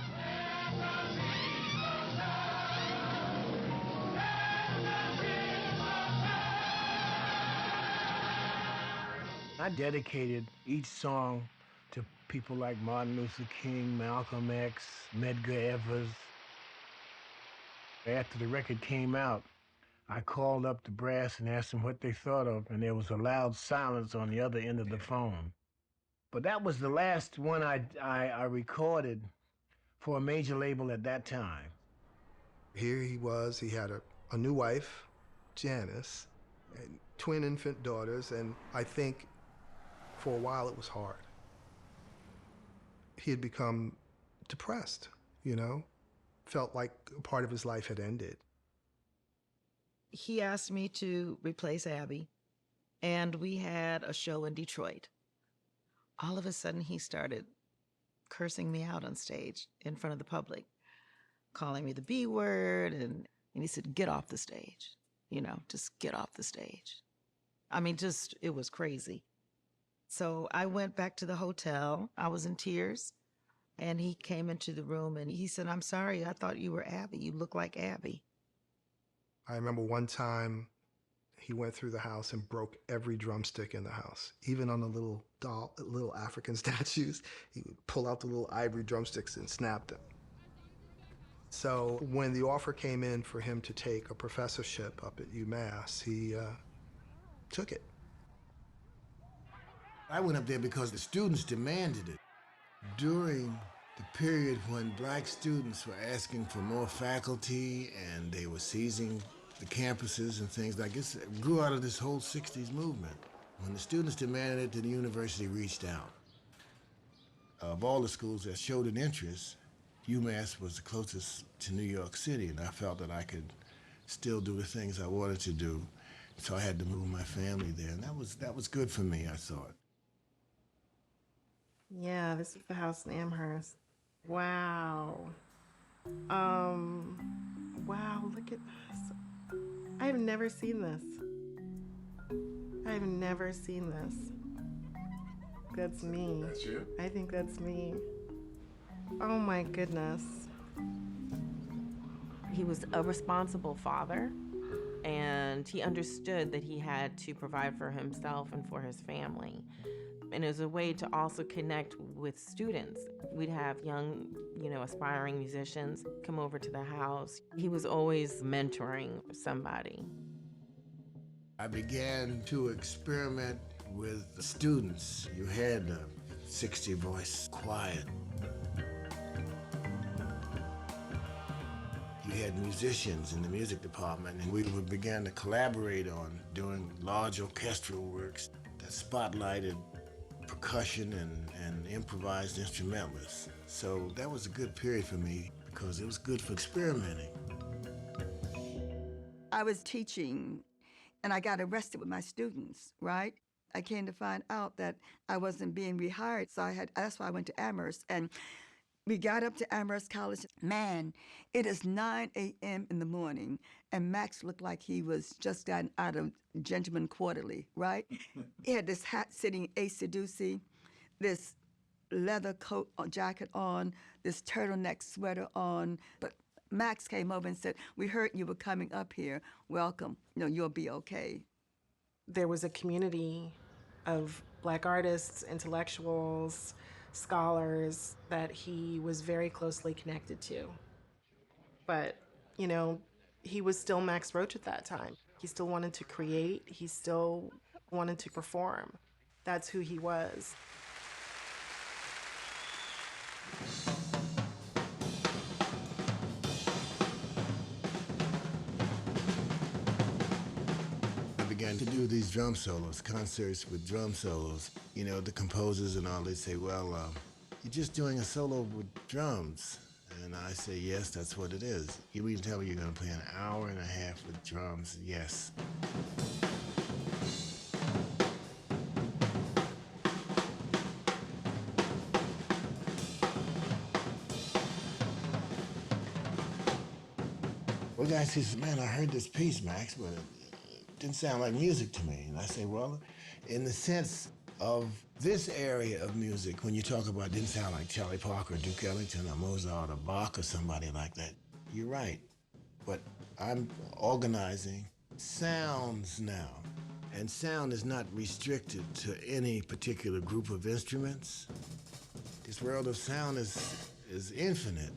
I dedicated each song to people like Martin Luther King, Malcolm X, Medgar Evers. After the record came out, I called up the brass and asked them what they thought of, and there was a loud silence on the other end of the phone. But that was the last one I recorded for a major label at that time. Here he was, he had a new wife, Janice, and twin infant daughters, and I think for a while it was hard. He had become depressed, you know, felt like a part of his life had ended. He asked me to replace Abby, and we had a show in Detroit. All of a sudden, he started cursing me out on stage in front of the public, calling me the B word, and he said, get off the stage, you know, just get off the stage. I mean, just, it was crazy. So I went back to the hotel. I was in tears, and he came into the room, and he said, I'm sorry, I thought you were Abby. You look like Abby. I remember one time he went through the house and broke every drumstick in the house, even on the little doll, little African statues. He would pull out the little ivory drumsticks and snap them. So when the offer came in for him to take a professorship up at UMass, he took it. I went up there because the students demanded it. During the period when black students were asking for more faculty and they were seizing the campuses and things like this, it grew out of this whole 60s movement. When the students demanded it, then the university reached out. Of all the schools that showed an interest, UMass was the closest to New York City, and I felt that I could still do the things I wanted to do. So I had to move my family there, and that was good for me, I thought. Yeah, this is the house in Amherst. Wow. Wow, look at this. I have never seen this. I have never seen this. That's me. That's you? I think that's me. Oh my goodness. He was a responsible father. and he understood that he had to provide for himself and for his family. And it was a way to also connect with students. We'd have young, aspiring musicians come over to the house. He was always mentoring somebody. I began to experiment with the students. You had a 60-voice quiet. You had musicians in the music department, and we began to collaborate on doing large orchestral works that spotlighted percussion and improvised instrumentalists. So that was a good period for me because it was good for experimenting. I was teaching and I got arrested with my students, right? I came to find out that I wasn't being rehired, so that's why I went to Amherst. And we got up to Amherst College. Man, it is 9 a.m. in the morning, and Max looked like he was just gotten out of Gentleman Quarterly, right? He had this hat sitting AC-doocy, this leather coat or jacket on, this turtleneck sweater on. But Max came over and said, "We heard you were coming up here. Welcome. You'll be okay." There was a community of Black artists, intellectuals, scholars that he was very closely connected to. But, he was still Max Roach at that time. He still wanted to create. He still wanted to perform. That's who he was. Began to do these drum solos, concerts with drum solos. The composers and all, they say, well, you're just doing a solo with drums. And I say, yes, that's what it is. You mean to tell me you're going to play an hour and a half with drums? Yes. Well, the guy says, man, I heard this piece, Max, but it didn't sound like music to me. And I say, well, in the sense of this area of music, when you talk about it didn't sound like Charlie Parker, or Duke Ellington, or Mozart, or Bach, or somebody like that, you're right. But I'm organizing sounds now. And sound is not restricted to any particular group of instruments. This world of sound is infinite.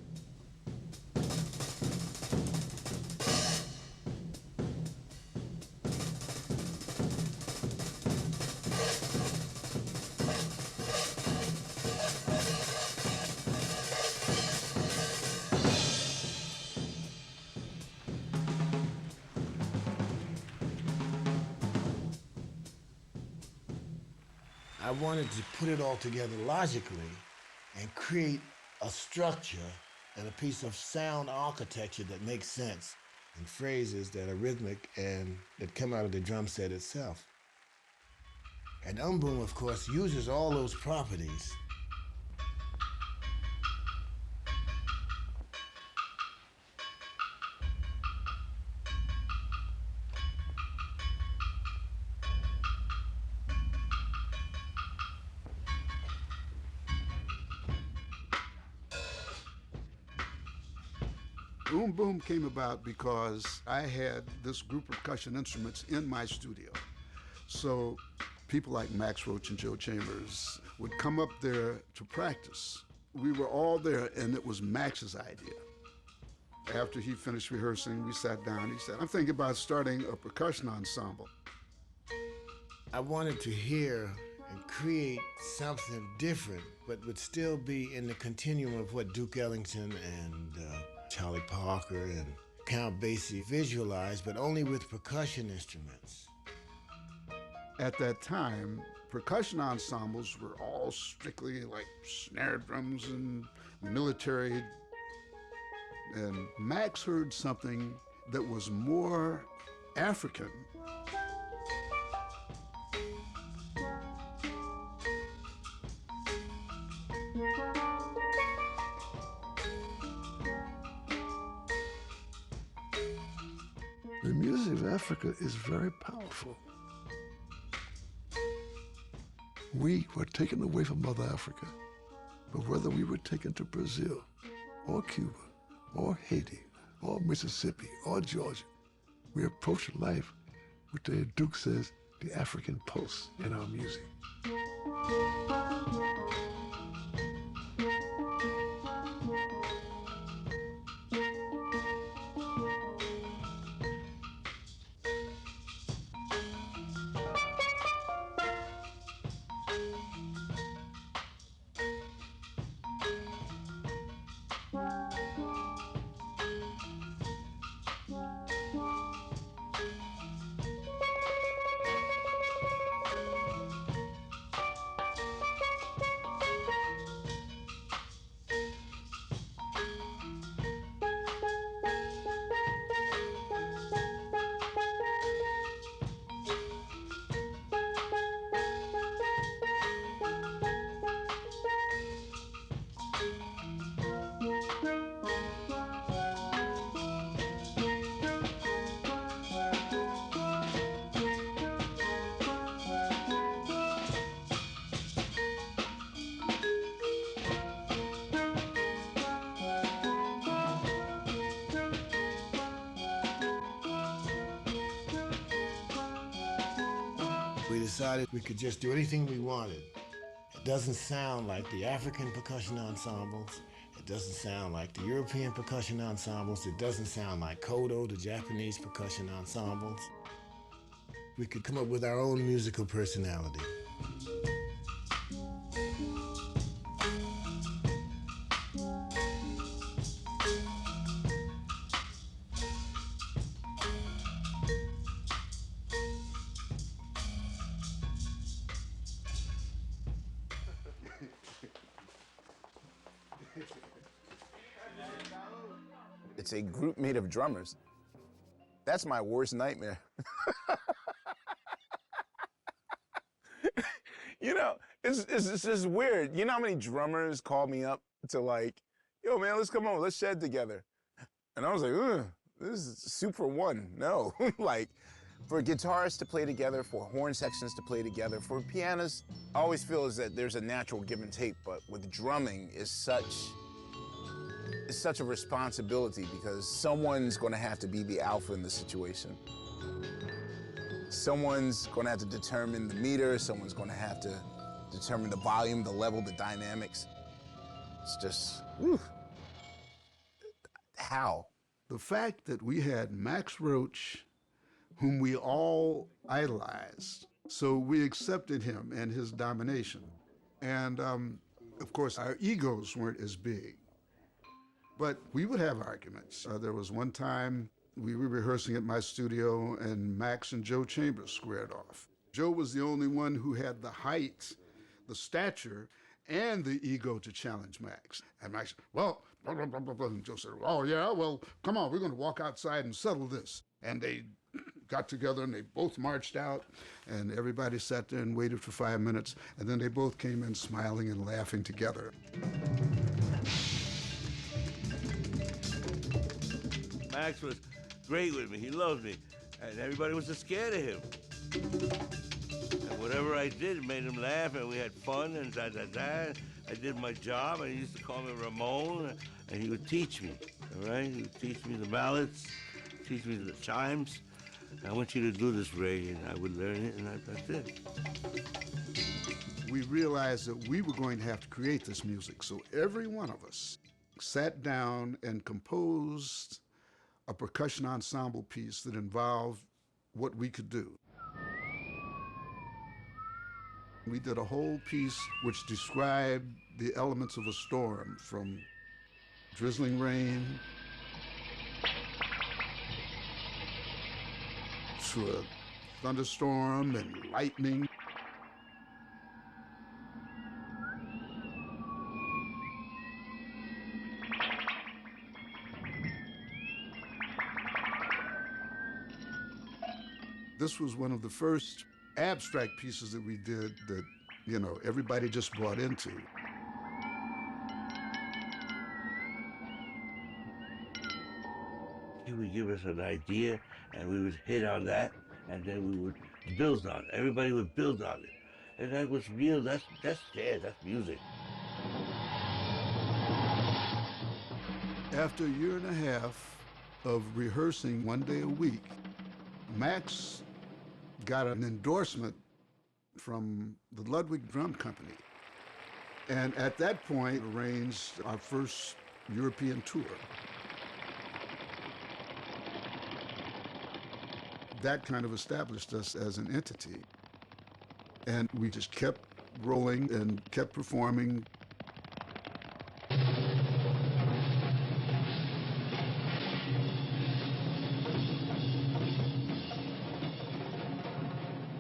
I wanted to put it all together logically and create a structure and a piece of sound architecture that makes sense and phrases that are rhythmic and that come out of the drum set itself. And Boom, of course, uses all those properties. Boom Boom came about because I had this group of percussion instruments in my studio. So people like Max Roach and Joe Chambers would come up there to practice. We were all there, and it was Max's idea. After he finished rehearsing, we sat down. He said, I'm thinking about starting a percussion ensemble. I wanted to hear and create something different, but would still be in the continuum of what Duke Ellington and Charlie Parker and Count Basie visualized, but only with percussion instruments. At that time, percussion ensembles were all strictly like snare drums and military. And Max heard something that was more African. The music of Africa is very powerful. We were taken away from Mother Africa, but whether we were taken to Brazil or Cuba or Haiti or Mississippi or Georgia, We approach life with the Duke says, the African pulse in our music. We decided we could just do anything we wanted. It doesn't sound like the African percussion ensembles. It doesn't sound like the European percussion ensembles. It doesn't sound like Kodo, the Japanese percussion ensembles. We could come up with our own musical personality. It's a group made of drummers. That's my worst nightmare. You know, it's just weird. You know how many drummers called me up to like, yo, man, let's come on, let's shed together. And I was like, ugh, this is super one. No, like for guitarists to play together, for horn sections to play together, for pianists, I always feel is that there's a natural give and take, but with drumming it's such a responsibility because someone's gonna have to be the alpha in the situation. Someone's gonna have to determine the meter, someone's gonna have to determine the volume, the level, the dynamics. It's just, whew. How? The fact that we had Max Roach, whom we all idolized, so we accepted him and his domination. And of course, our egos weren't as big. But we would have arguments. There was one time we were rehearsing at my studio and Max and Joe Chambers squared off. Joe was the only one who had the height, the stature, and the ego to challenge Max. And Max, well, blah, blah, blah, blah, blah. And Joe said, oh yeah, well, come on, we're gonna walk outside and settle this. And they got together and they both marched out and everybody sat there and waited for 5 minutes. And then they both came in smiling and laughing together. Max was great with me. He loved me. And everybody was just scared of him. And whatever I did, it made him laugh, and we had fun, and da-da-da. I did my job, and he used to call me Ramon, and he would teach me, all right? He would teach me the ballads, teach me the chimes. I want you to do this, Ray, and I would learn it, and that's it. We realized that we were going to have to create this music, so every one of us sat down and composed a percussion ensemble piece that involved what we could do. We did a whole piece which described the elements of a storm, from drizzling rain to a thunderstorm and lightning. This was one of the first abstract pieces that we did that, you know, everybody just bought into. He would give us an idea, and we would hit on that, and then we would build on it. Everybody would build on it. And that was real, that's jazz, that's music. After a year and a half of rehearsing 1 day a week, Max got an endorsement from the Ludwig Drum Company, and at that point arranged our first European tour. That kind of established us as an entity, and we just kept rolling and kept performing.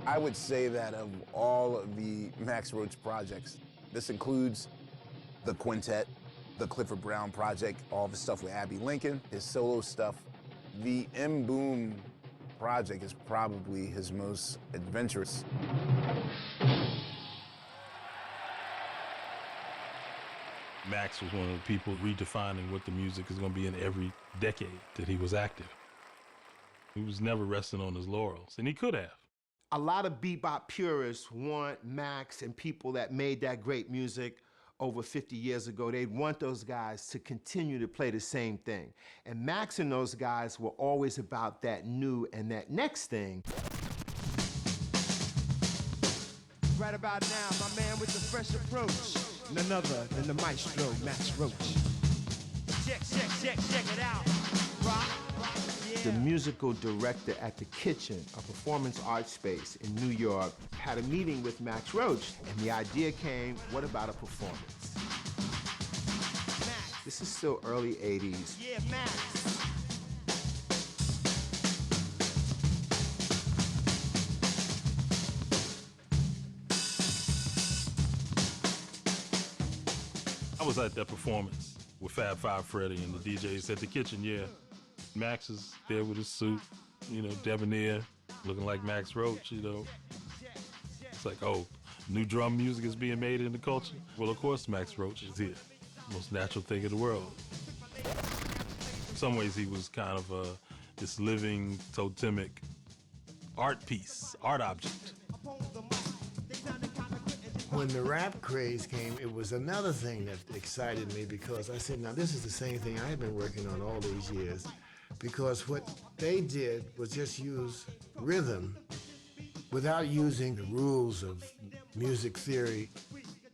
I would say that of all of the Max Roach projects, this includes the quintet, the Clifford Brown project, all the stuff with Abbey Lincoln, his solo stuff. The M Boom project is probably his most adventurous. Max was one of the people redefining what the music is going to be in every decade that he was active. He was never resting on his laurels, and he could have. A lot of bebop purists want Max and people that made that great music over 50 years ago. They'd want those guys to continue to play the same thing. And Max and those guys were always about that new and that next thing. Right about now, my man with the fresh approach, none other than the maestro, Max Roach. Check it out. Rock. The musical director at the Kitchen, a performance art space in New York, had a meeting with Max Roach, and the idea came, what about a performance? Max. This is still early 80s. Yeah, Max. I was at that performance with Fab Five Freddy and the DJs at the Kitchen, yeah. Max is there with his suit, you know, debonair, looking like Max Roach, you know. It's like, oh, new drum music is being made in the culture? Well, of course Max Roach is here. Most natural thing in the world. In some ways, he was kind of this living, totemic art piece, art object. When the rap craze came, it was another thing that excited me because I said, now this is the same thing I've been working on all these years. Because what they did was just use rhythm without using the rules of music theory.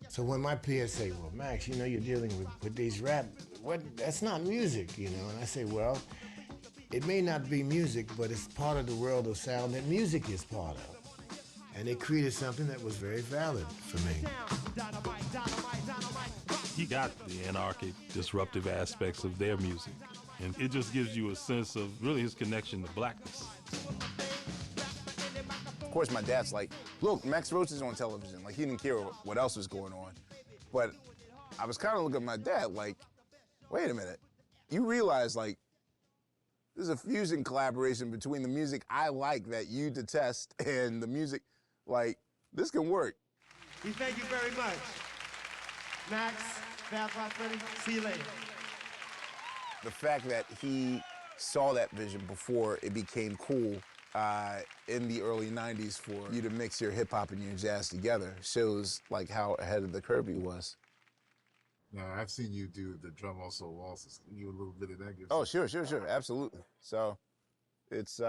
So when my peers say, well, Max, you know, you're dealing with these rap, that's not music, you know? And I say, well, it may not be music, but it's part of the world of sound that music is part of. And they created something that was very valid for me. He got the anarchic, disruptive aspects of their music. And it just gives you a sense of really his connection to blackness. Of course, my dad's like, look, Max Roach is on television. Like, he didn't care what else was going on. But I was kind of looking at my dad like, wait a minute. You realize, like, there's a fusion collaboration between the music I like that you detest and the music, like, this can work. We thank you very much. Max, Fab Five Freddy, see you later. The fact that he saw that vision before it became cool in the early 90s for you to mix your hip hop and your jazz together shows like how ahead of the curve he was. Now, I've seen you do the drum also waltzes. You a little bit of that. Oh, sure, absolutely. So it's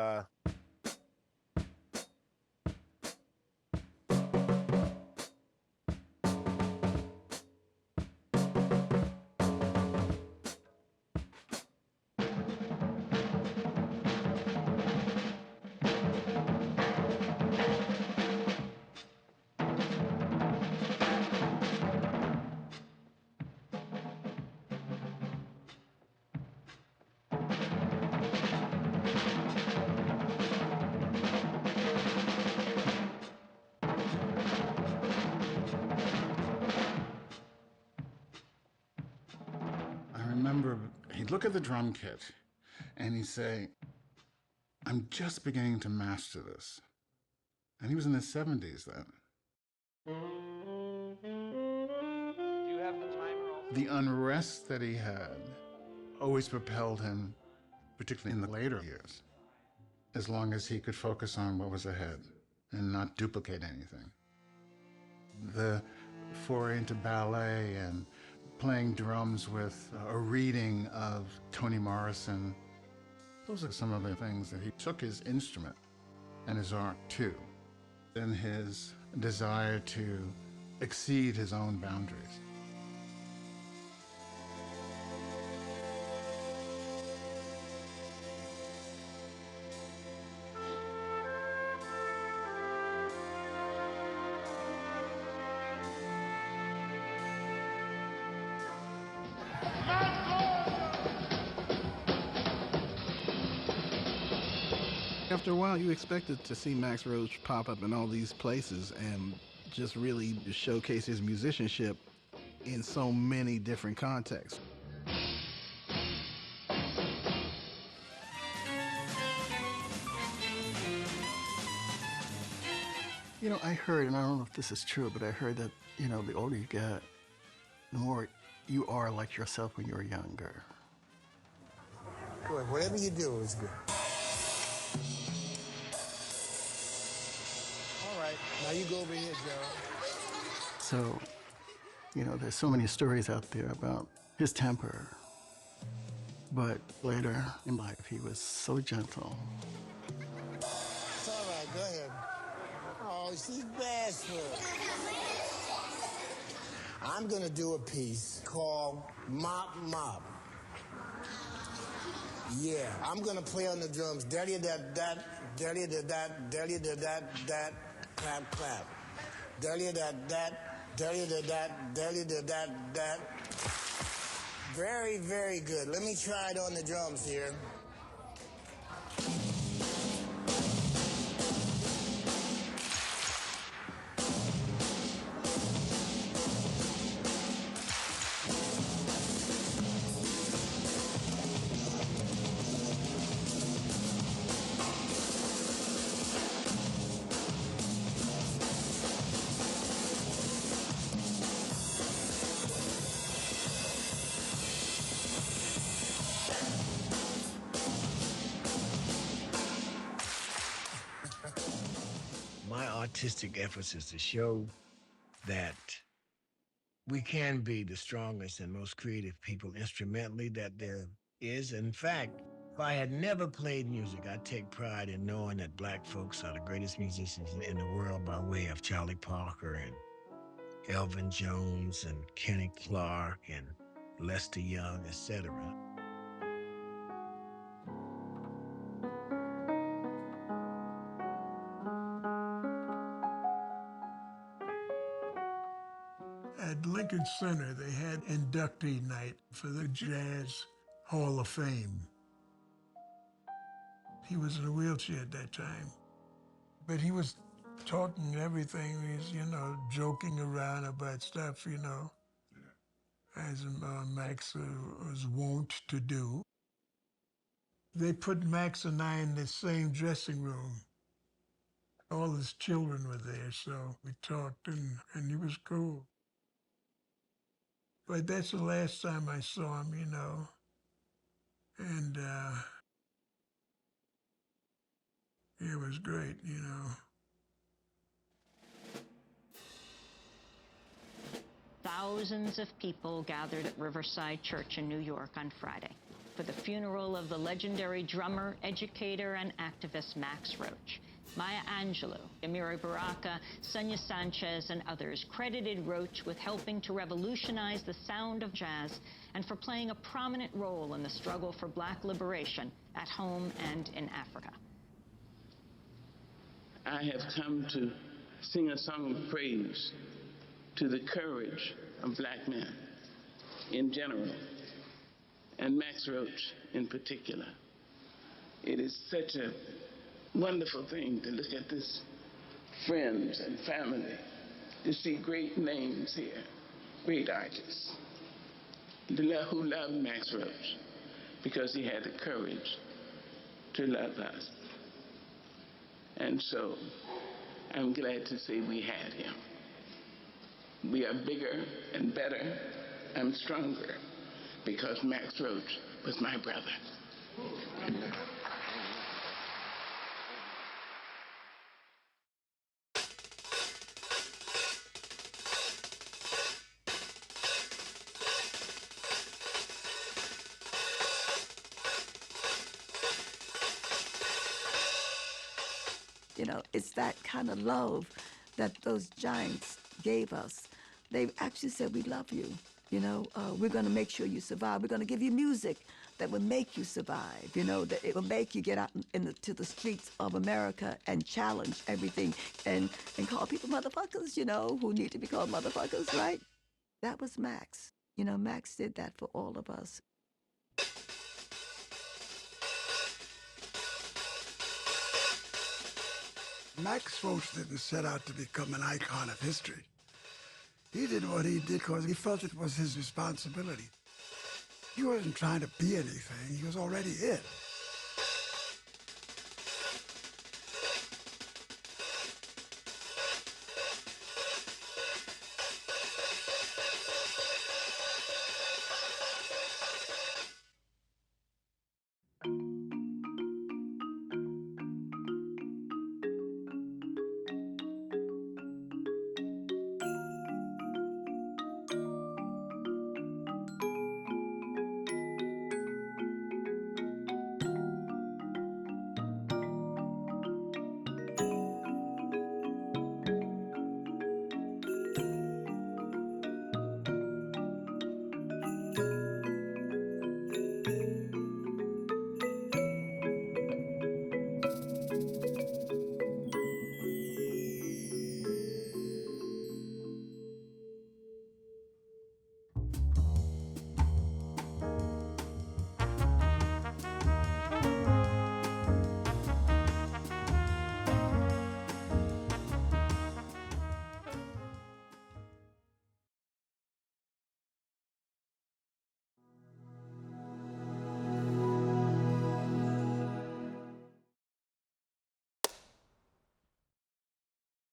he'd look at the drum kit and he'd say, I'm just beginning to master this. And he was in his 70s then. The unrest that he had always propelled him, particularly in the later years, as long as he could focus on what was ahead and not duplicate anything. The foray into ballet and playing drums with a reading of Toni Morrison. Those are some of the things that he took his instrument and his art too, and his desire to exceed his own boundaries. After a while, you expected to see Max Roach pop up in all these places and just really showcase his musicianship in so many different contexts. You know, I heard, and I don't know if this is true, but I heard that, you know, the older you get, the more you are like yourself when you were younger. Good. Whatever you do is good. All right. Now you go over here, Gerald. So, you know, there's so many stories out there about his temper. But later in life, he was so gentle. It's all right. Go ahead. Oh, she's bashful. I'm going to do a piece called Mop Mop. Yeah, I'm going to play on the drums. Daddy-da-dat, daddy-da-dat, daddy-da-dat, clap, clap. Daddy-da-dat, daddy-da-dat, daddy-da-dat. Very, very good. Let me try it on the drums here. My artistic efforts is to show that we can be the strongest and most creative people instrumentally that there is. In fact, if I had never played music, I'd take pride in knowing that black folks are the greatest musicians in the world by way of Charlie Parker and Elvin Jones and Kenny Clark and Lester Young, etc. At Lincoln Center, they had inductee night for the Jazz Hall of Fame. He was in a wheelchair at that time, but he was talking everything. He's, you know, joking around about stuff, you know, as Max was wont to do. They put Max and I in the same dressing room. All his children were there, so we talked, and he was cool. But that's the last time I saw him, you know. And it was great, you know. Thousands of people gathered at Riverside Church in New York on Friday for the funeral of the legendary drummer, educator, and activist Max Roach. Maya Angelou, Amiri Baraka, Sonia Sanchez, and others credited Roach with helping to revolutionize the sound of jazz and for playing a prominent role in the struggle for black liberation at home and in Africa. I have come to sing a song of praise to the courage of black men in general, and Max Roach in particular. It is such a wonderful thing to look at this friends and family, to see great names here, great artists, who loved Max Roach because he had the courage to love us. And so I'm glad to say we had him. We are bigger and better and stronger because Max Roach was my brother. know, it's that kind of love that those giants gave us. They actually said, we love you. You know, we're going to make sure you survive. We're going to give you music that will make you survive, you know, that it will make you get out to the streets of America and challenge everything and call people motherfuckers, you know, who need to be called motherfuckers, right? That was Max. You know, Max did that for all of us. Max Roach didn't set out to become an icon of history. He did what he did because he felt it was his responsibility. He wasn't trying to be anything. He was already it.